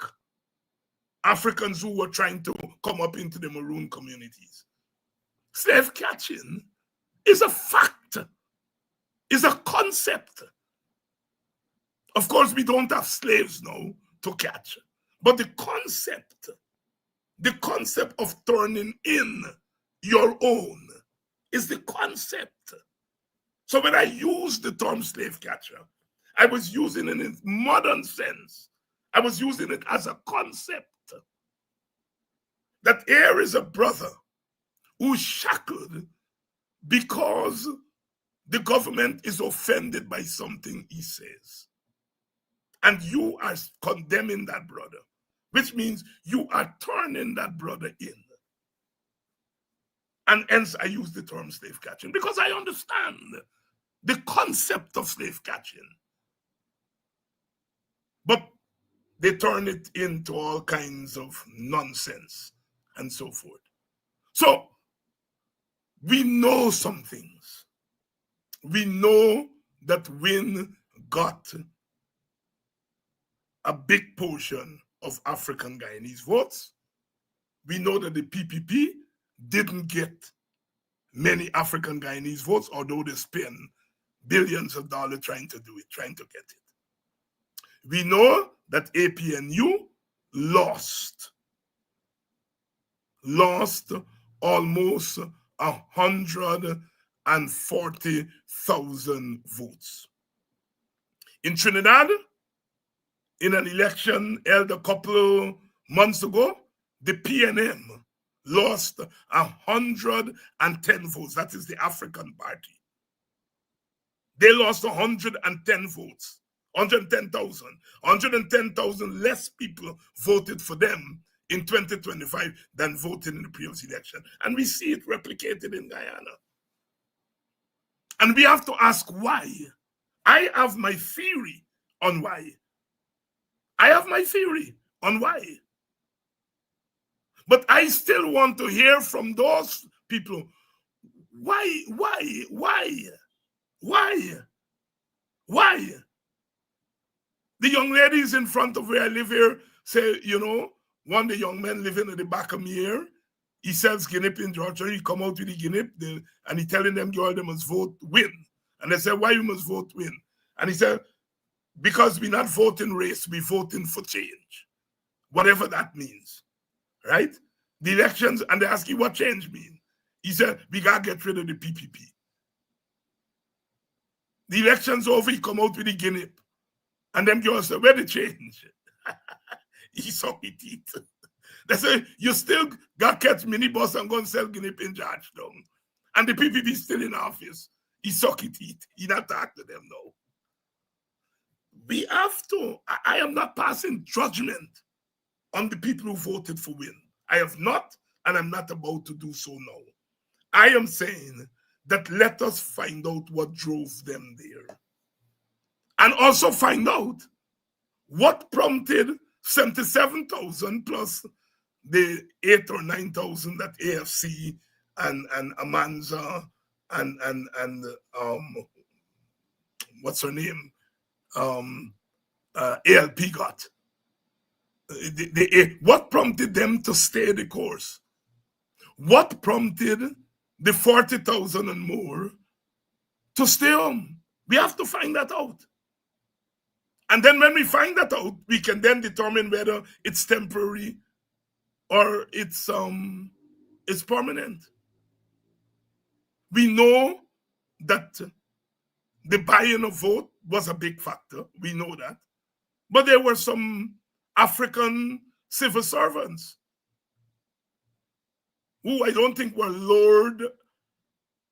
[SPEAKER 4] Africans who were trying to come up into the maroon communities. Slave catching is a fact, is a concept. Of course, we don't have slaves now to catch, but the concept of turning in your own is the concept. So when I use the term slave catcher, I was using it in its modern sense. I was using it as a concept. That here is a brother who's shackled because the government is offended by something he says. And you are condemning that brother, which means you are turning that brother in. And hence I use the term slave catching, because I understand the concept of slave catching. But they turn it into all kinds of nonsense and so forth. So we know some things. We know that Win got a big portion of African Guyanese votes. We know that the PPP didn't get many African Guyanese votes, although they spent billions of dollars trying to do it, trying to get it. We know that APNU lost almost 140,000 votes. In Trinidad, in an election held a couple months ago, the PNM lost 110 votes. That is the African Party. They lost 110 votes, 110,000. 110,000 less people voted for them in 2025 than voted in the previous election. And we see it replicated in Guyana. And we have to ask why. I have my theory on why. But I still want to hear from those people, why? The young ladies in front of where I live here say, one of the young men living at the back of me here, he sells guinea in Georgia. He come out with the guinea and he telling them, girl, they must vote Win. And they said, why you must vote Win? And he said, because we're not voting race, we're voting for change. Whatever that means, right? The elections, and they ask you what change means. He said, we got to get rid of the PPP. The election's over, he come out with the guinea. And them girls say, where the change? He saw it eat. They say, you still got catch minibus and go and sell guinea in Georgetown. And the PPP still in office. He suck it eat. He not talk to them now. We have to. I am not passing judgment on the people who voted for Win. I have not, and I'm not about to do so now. I am saying that let us find out what drove them there. And also find out what prompted 77,000 plus the 8,000 or 9,000 that AFC and Amanza and what's her name? ALP got. What prompted them to stay the course? What prompted the 40,000 and more to stay home? We have to find that out. And then when we find that out, we can then determine whether it's temporary or it's permanent. We know that the buying of vote was a big factor. We know that. But there were some African civil servants who I don't think were lured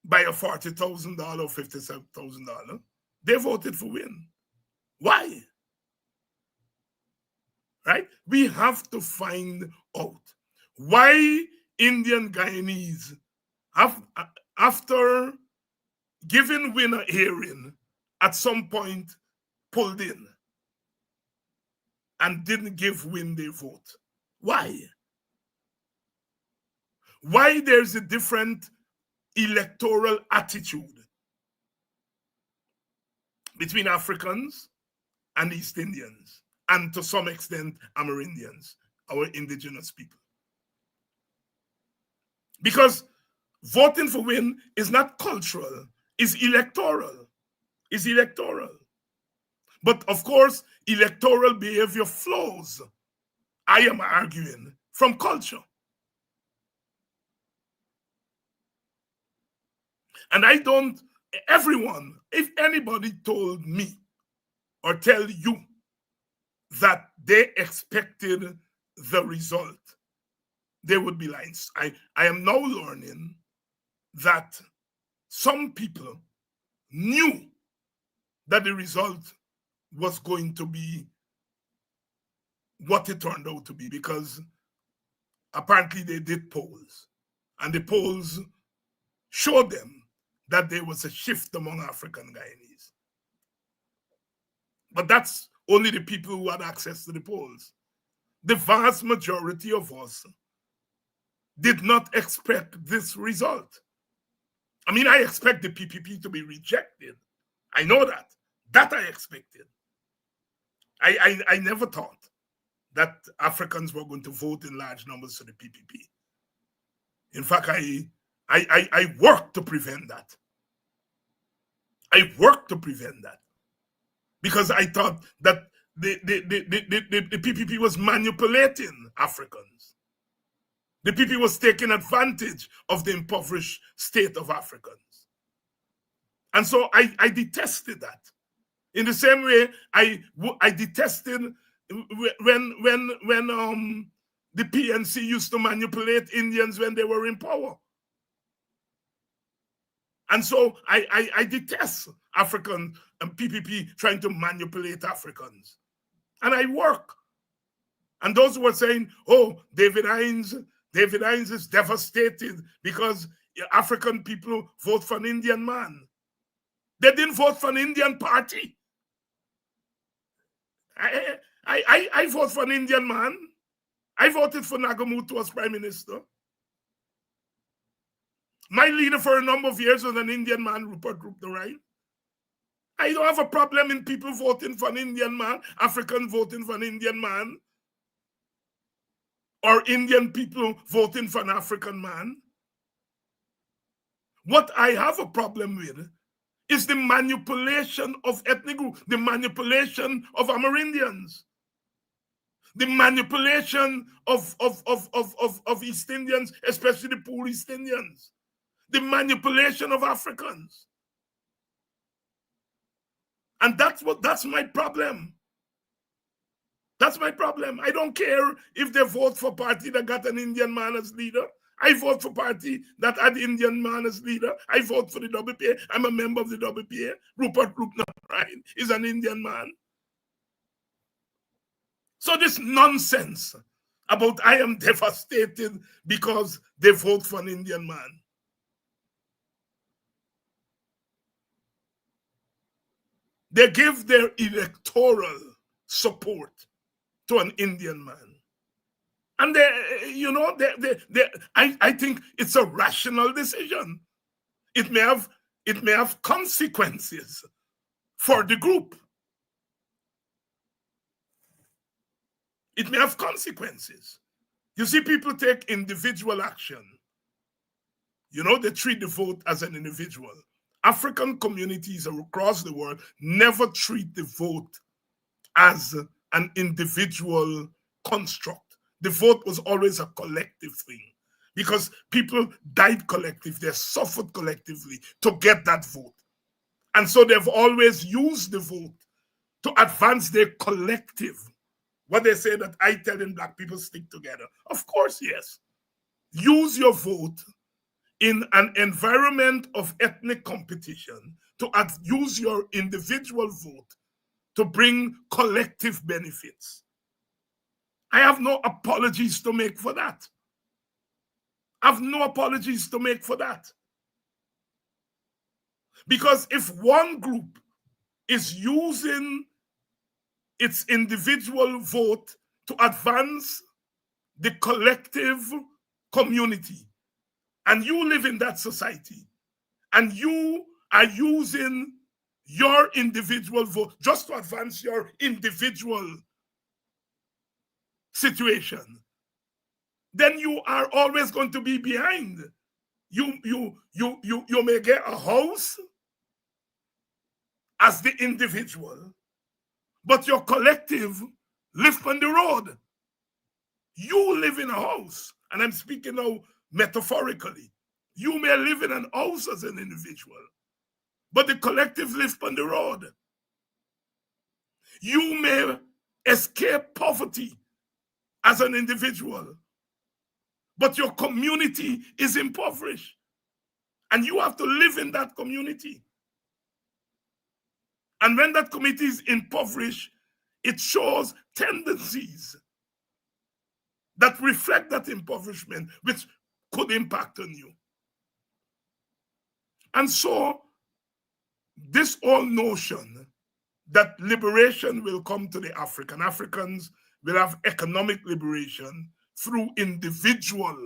[SPEAKER 4] by a $40,000 or $57,000. They voted for Win. Why? Right? We have to find out why Indian Guyanese have, after giving Win a hearing, at some point pulled in and didn't give Win their vote. Why? Why there's a different electoral attitude between Africans and East Indians, and to some extent Amerindians, our indigenous people? Because voting for Win is not cultural, it's electoral. It's electoral. But of course, electoral behavior flows, I am arguing, from culture. And I don't, everyone, if anybody told me or tell you that they expected the result, they would be lying. I am now learning that some people knew that the result was going to be what it turned out to be, because apparently they did polls, and the polls showed them that there was a shift among African Guyanese. But that's only the people who had access to the polls. The vast majority of us did not expect this result. I mean, I expect the PPP to be rejected. I know that. That I expected. I never thought that Africans were going to vote in large numbers for the PPP. In fact, I worked to prevent that. I worked to prevent that, because I thought that the PPP was manipulating Africans. The PPP was taking advantage of the impoverished state of Africans. And so I detested that. In the same way, I detested when the PNC used to manipulate Indians when they were in power. And so I detest African and PPP trying to manipulate Africans. And I work. And those who were saying, oh, David Hines is devastated because African people vote for an Indian man. They didn't vote for an Indian party. I vote for an Indian man. I voted for Nagamutu as Prime Minister. My leader for a number of years was an Indian man, Rupert Rupnarai. I don't have a problem in people voting for an Indian man, African voting for an Indian man, or Indian people voting for an African man. What I have a problem with is the manipulation of ethnic groups, the manipulation of Amerindians, the manipulation of East Indians, especially the poor East Indians, the manipulation of Africans. And that's my problem. That's my problem. I don't care if they vote for party that got an Indian man as leader. I vote for party that had Indian man as leader. I vote for the WPA. I'm a member of the WPA. Rupert Rupnarai is an Indian man. So this nonsense about I am devastated because they vote for an Indian man. They give their electoral support to an Indian man. And I think it's a rational decision. It may have consequences for the group. It may have consequences. You see, people take individual action. They treat the vote as an individual. African communities across the world never treat the vote as an individual construct. The vote was always a collective thing, because people died collectively, they suffered collectively to get that vote. And so they've always used the vote to advance their collective. What they say that I tell in Black people stick together. Of course, yes. Use your vote in an environment of ethnic competition to use your individual vote to bring collective benefits. I have no apologies to make for that. I have no apologies to make for that. Because if one group is using its individual vote to advance the collective community, and you live in that society, and you are using your individual vote just to advance your individual situation, then you are always going to be behind. You may get a house as the individual, but your collective live on the road. You live in a house, and I'm speaking now metaphorically. You may live in an house as an individual, but the collective live on the road. You may escape poverty as an individual, but your community is impoverished, and you have to live in that community. And when that community is impoverished, it shows tendencies that reflect that impoverishment, which could impact on you. And so, this whole notion that liberation will come to the Africans will have economic liberation through individual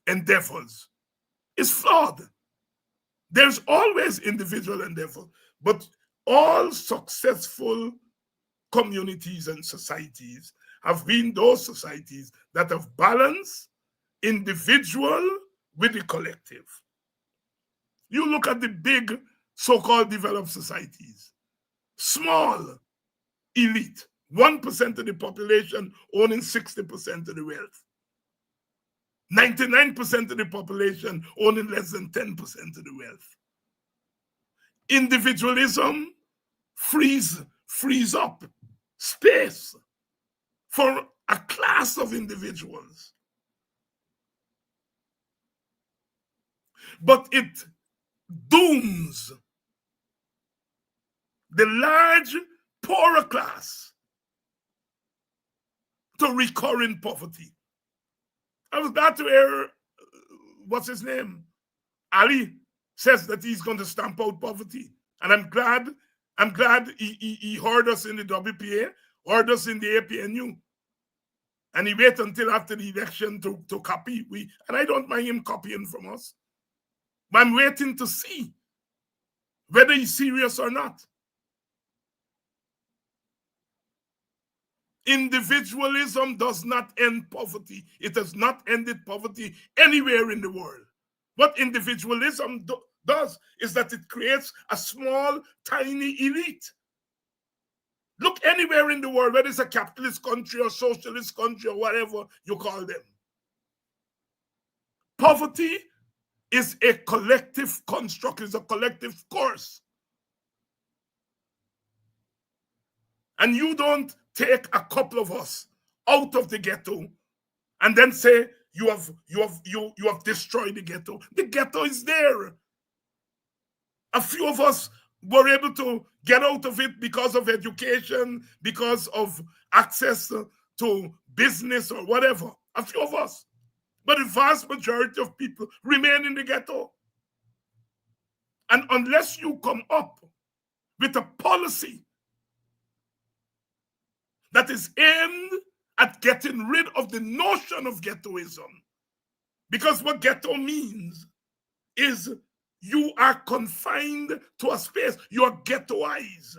[SPEAKER 4] endeavors is flawed. There's always individual endeavor, but all successful communities and societies have been those societies that have balanced individual with the collective. You look at the big so-called developed societies, small elite, 1% of the population owning 60% of the wealth, 99% of the population owning less than 10% of the wealth. Individualism frees up space for a class of individuals. But it dooms the large poorer class to recurring poverty. I was glad to hear, what's his name? Ali says that he's going to stamp out poverty. And I'm glad he heard us in the WPA, heard us in the APNU. And he waited until after the election to copy. And I don't mind him copying from us. But I'm waiting to see whether he's serious or not. Individualism does not end poverty. It has not ended poverty anywhere in the world. What individualism does is that it creates a small, tiny elite. Look anywhere in the world, whether it's a capitalist country or socialist country or whatever you call them. Poverty is a collective construct, it's a collective course. And you don't take a couple of us out of the ghetto and then say you have destroyed the ghetto. The ghetto is there. A few of us were able to get out of it because of education, because of access to business or whatever. A few of us. But the vast majority of people remain in the ghetto. And unless you come up with a policy that is aimed at getting rid of the notion of ghettoism, because what ghetto means is you are confined to a space. You are ghettoized.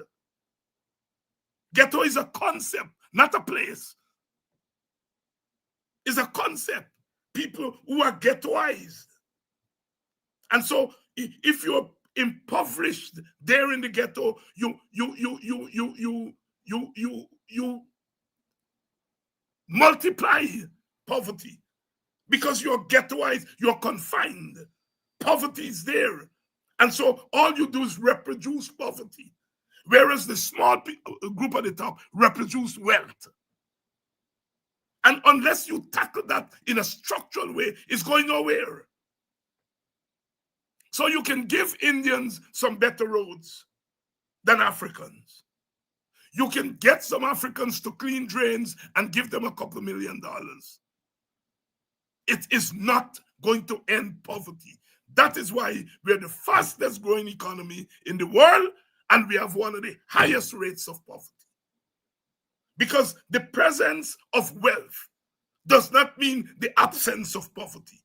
[SPEAKER 4] Ghetto is a concept, not a place. It's a concept. People who are ghettoized. And so if you're impoverished there in the ghetto, you multiply poverty because you're ghettoized, you're confined. Poverty is there. And so all you do is reproduce poverty, whereas the small group at the top reproduce wealth. And unless you tackle that in a structural way, it's going nowhere. So you can give Indians some better roads than Africans. You can get some Africans to clean drains and give them a couple $1 million. It is not going to end poverty. That is why we're the fastest growing economy in the world, and we have one of the highest rates of poverty. Because the presence of wealth does not mean the absence of poverty.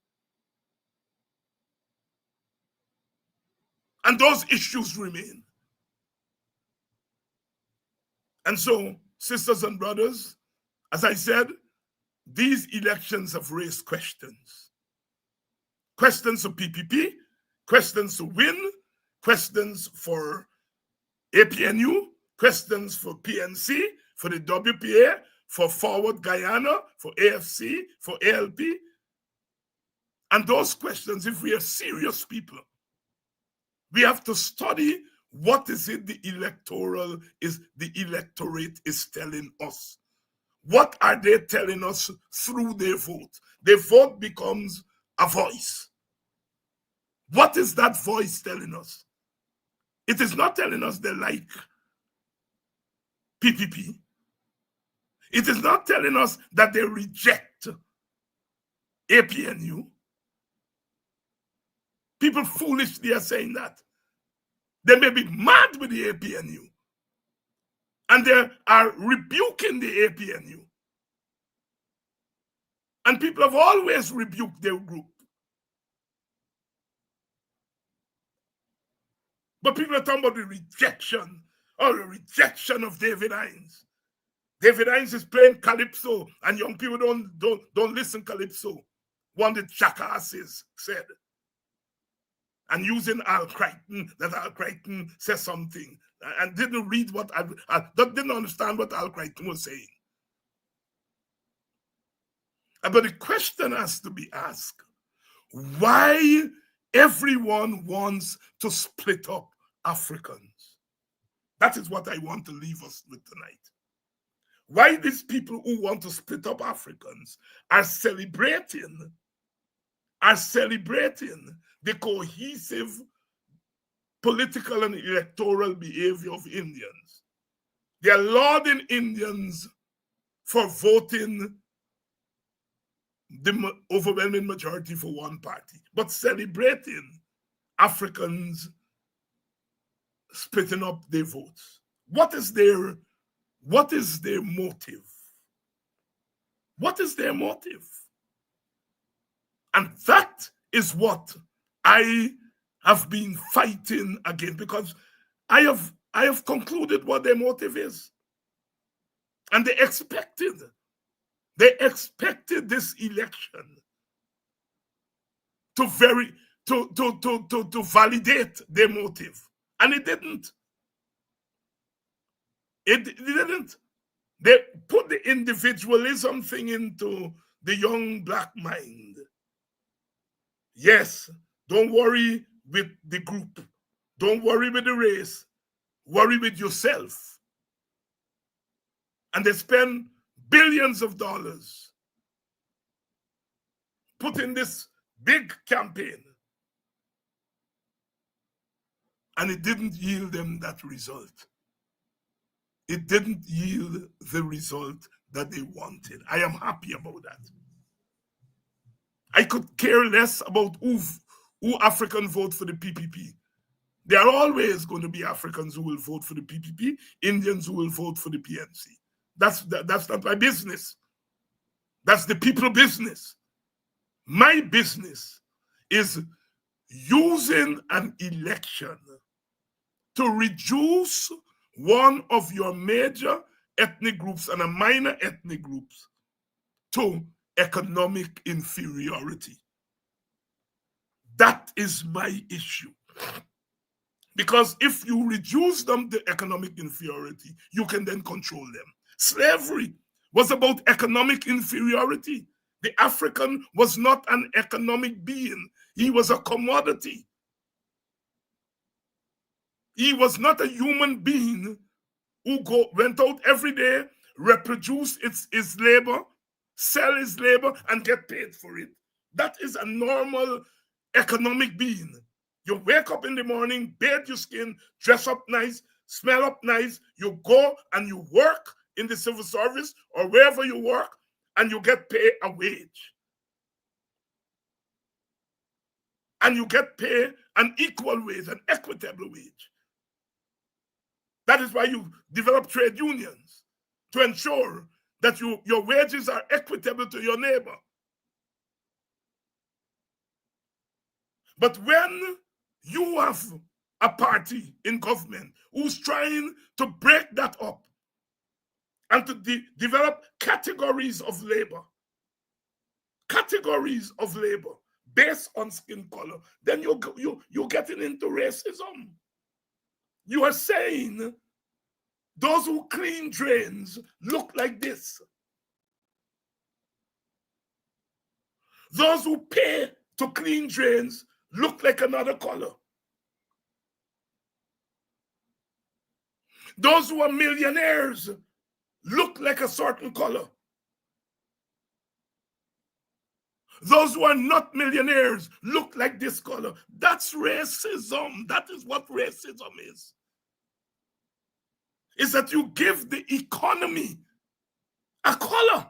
[SPEAKER 4] And those issues remain. And so, sisters and brothers, as I said, these elections have raised questions. Questions for PPP, questions to win, questions for APNU, questions for PNC, for the WPA, for Forward Guyana, for AFC, for ALP. And those questions, if we are serious people, we have to study what is it the electorate is telling us. What are they telling us through their vote? Their vote becomes a voice. What is that voice telling us? It is not telling us they like PPP. It is not telling us that they reject APNU. People foolishly are saying that. They may be mad with the APNU, and they are rebuking the APNU. And people have always rebuked their group. But people are talking about the rejection of David Hines. David Hines is playing calypso, and young people don't listen calypso. One of the jackasses said. And using Al Crichton, that Al Crichton says something, and didn't read what I didn't understand what Al Crichton was saying. But the question has to be asked: why everyone wants to split up Africans? That is what I want to leave us with tonight. Why these people who want to split up Africans are celebrating the cohesive political and electoral behavior of Indians. They are lauding Indians for voting the overwhelming majority for one party, but celebrating Africans splitting up their votes. What is their motive? What is their motive? And that is what I have been fighting again, because I have concluded what their motive is. And they expected this election to validate their motive. And it didn't. It didn't. They put the individualism thing into the young black mind. Yes, don't worry with the group. Don't worry with the race. Worry with yourself. And they spend billions of dollars putting this big campaign. And it didn't yield them that result. It didn't yield the result that they wanted. I am happy about that. I could care less about who African vote for the PPP. There are always going to be Africans who will vote for the PPP, Indians who will vote for the PNC. That's not my business. That's the people's business. My business is using an election to reduce one of your major ethnic groups and a minor ethnic groups to economic inferiority. That is my issue. Because if you reduce them to economic inferiority, you can then control them. Slavery was about economic inferiority. The African was not an economic being. He was a commodity. He was not a human being who went out every day, reproduce his labor, sell his labor, and get paid for it. That is a normal economic being. You wake up in the morning, bathe your skin, dress up nice, smell up nice. You go and you work in the civil service or wherever you work, and you get paid a wage. And you get paid an equal wage, an equitable wage. That is why you develop trade unions, to ensure that your wages are equitable to your neighbor. But when you have a party in government who's trying to break that up and to develop categories of labor based on skin color, then you're getting into racism. You are saying those who clean drains look like this. Those who pay to clean drains look like another color. Those who are millionaires look like a certain color. Those who are not millionaires look like this color. That's racism. That is what racism is. Is that you give the economy a color.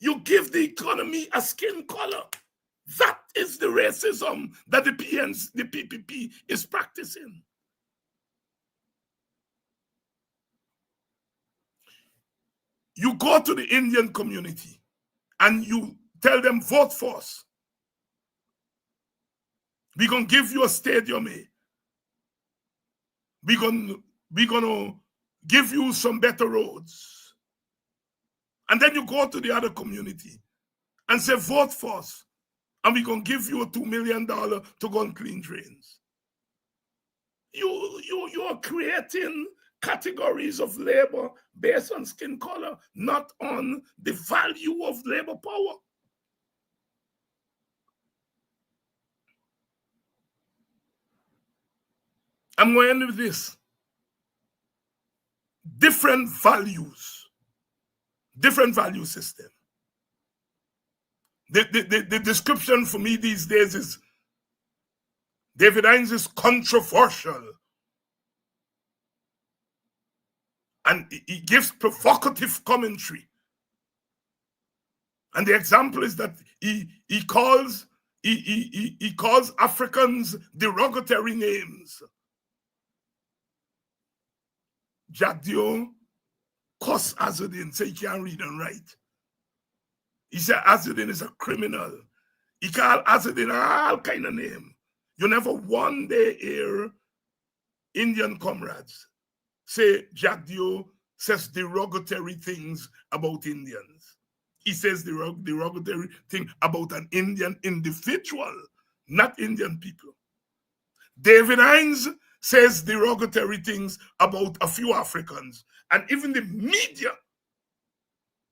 [SPEAKER 4] You give the economy a skin color. That is the racism that the PPP is practicing. You go to the Indian community and you tell them, vote for us. We're going to give you a stadium. We're going to give you some better roads. And then you go to the other community and say, vote for us. And we're going to give you a $2 million to go and clean drains. You are creating categories of labor based on skin color, not on the value of labor power. I'm going to end with this. Different value system. The description for me these days is David Hines is controversial. And he gives provocative commentary. And the example is that he calls Africans derogatory names. Jack Dio cuss Azudin, say he can't read and write. He said Azudin is a criminal. He called Azudin all kind of name. You never one day hear Indian comrades say Jack Dio says derogatory things about Indians. He says derogatory thing about an Indian individual, not Indian people. David Hines says derogatory things about a few Africans. And even the media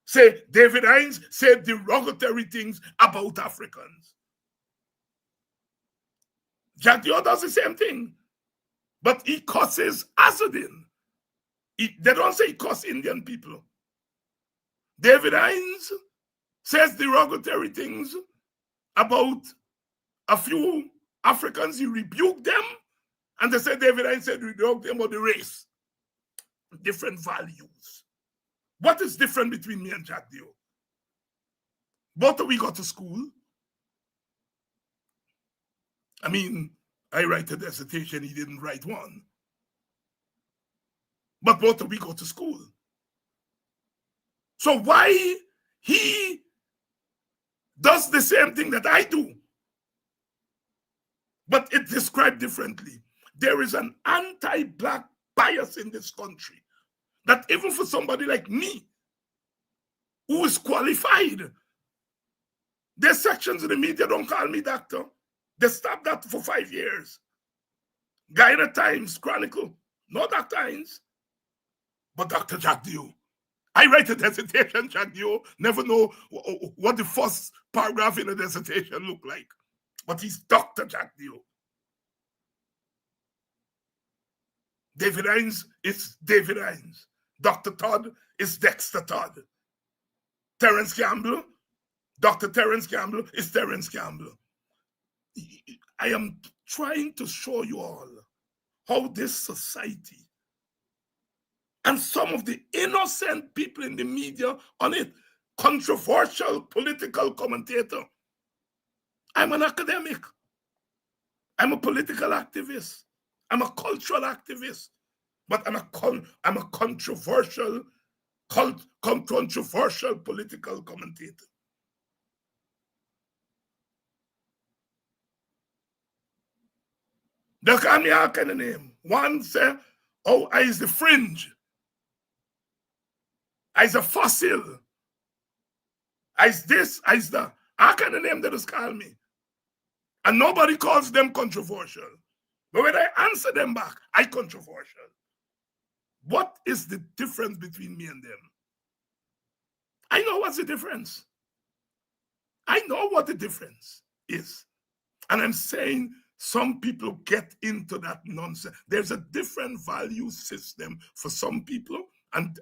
[SPEAKER 4] say David Hines said derogatory things about Africans. Jack Dio does the same thing. But he cusses Azudin. They don't say he cuss Indian people. David Hines says derogatory things about a few Africans. He rebuked them. And they said David Hines said rebuked them about the race. Different values. What is different between me and Jack Dio? Both of we got to school. I mean, I write a dissertation, he didn't write one. But both of we go to school. So why he does the same thing that I do, but it's described differently. There is an anti-black bias in this country that even for somebody like me, who is qualified, there's sections in the media don't call me doctor. They stopped that for 5 years. Guyana Times Chronicle, no Dr. Hines, but Dr. Jack Dio. I write a dissertation, Jack Dio, never know what the first paragraph in a dissertation look like. But he's Dr. Jack Dio. David Hines is David Hines. Dr. Todd is Dexter Todd. Terence Campbell, Dr. Terence Campbell is Terence Campbell. I am trying to show you all how this society and some of the innocent people in the media on it, controversial political commentator. I'm an academic. I'm a political activist. I'm a cultural activist. But I'm a controversial political commentator. They call me all kind of name. One say, oh, I is the fringe. I is a fossil. I is this, I is that. All kind of name they just call me. And nobody calls them controversial. But when I answer them back, I controversial. What is the difference between me and them? I know what's the difference. I know what the difference is. And I'm saying some people get into that nonsense. There's a different value system for some people, and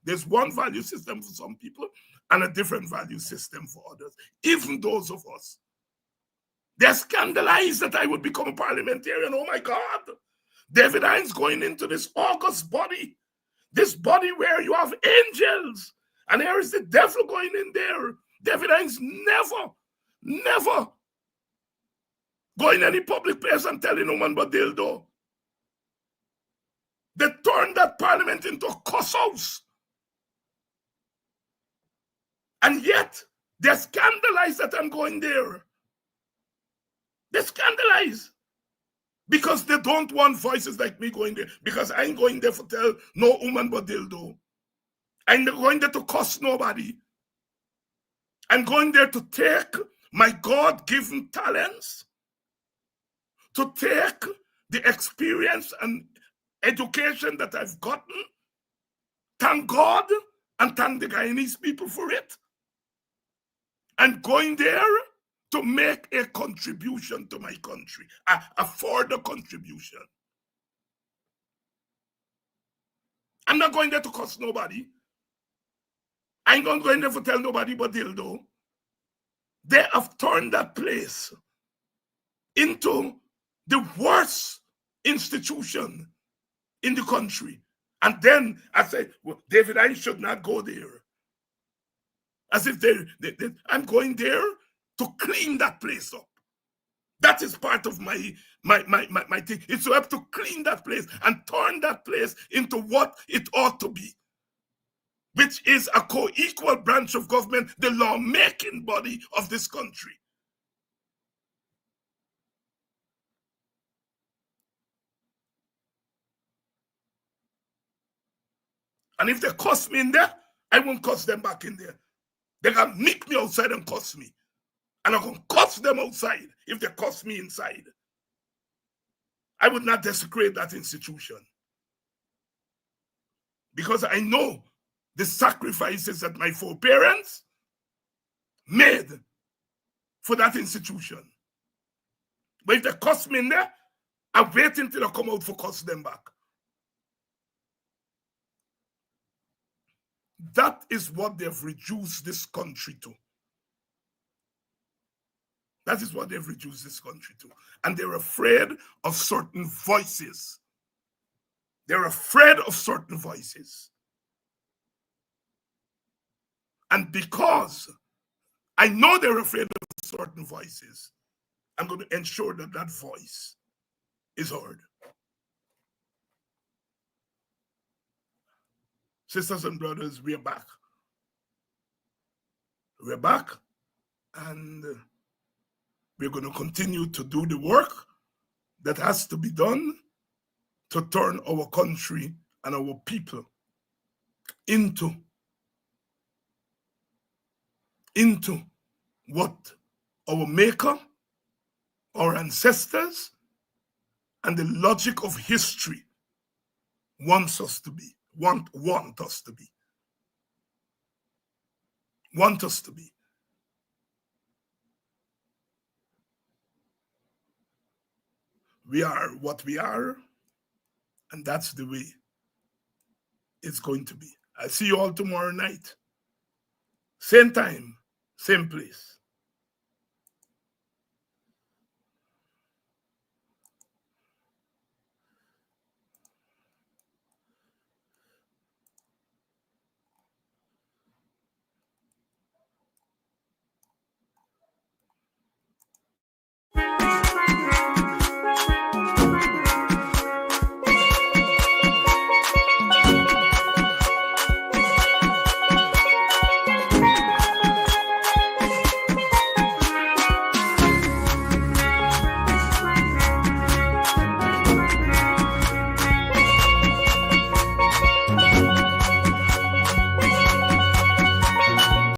[SPEAKER 4] there's one value system for some people and a different value system for others. Even those of us. They're scandalized that I would become a parliamentarian. Oh my God. David Hines going into this august body. This body where you have angels. And here is the devil going in there. David Hines never go in any public place and telling no man but dildo. They turned that parliament into a cuss house. And yet, they're scandalized that I'm going there. They're scandalized. Because they don't want voices like me going there. Because I ain't going there for tell no woman but dildo. I'm not going there to cuss nobody. I'm going there to take my God-given talents, to take the experience and education that I've gotten, thank God and thank the Guyanese people for it. And going there to make a contribution to my country, a further contribution. I'm not going there to cuss nobody. I ain't going there to tell nobody but dildo. They have turned that place into the worst institution in the country. And then I said, well, David, I should not go there. As if I'm going there to clean that place up. That is part of my thing. It's to help to clean that place and turn that place into what it ought to be, which is a co-equal branch of government, the lawmaking body of this country. And if they cuss me in there, I won't cuss them back in there. They can meet me outside and cuss me. And I'm going to cuss them outside if they cuss me inside. I would not desecrate that institution. Because I know the sacrifices that my foreparents made for that institution. But if they cuss me in there, I wait until I come out for cuss them back. That is what they've reduced this country to. That is what they've reduced this country to. And they're afraid of certain voices. They're afraid of certain voices. And because I know they're afraid of certain voices, I'm going to ensure that that voice is heard. Sisters and brothers, we are back. We're back, and we're going to continue to do the work that has to be done to turn our country and our people into what our maker, our ancestors, and the logic of history wants us to be, want us to be. Want us to be. We are what we are, and that's the way it's going to be. I'll see you all tomorrow night. Same time, same place.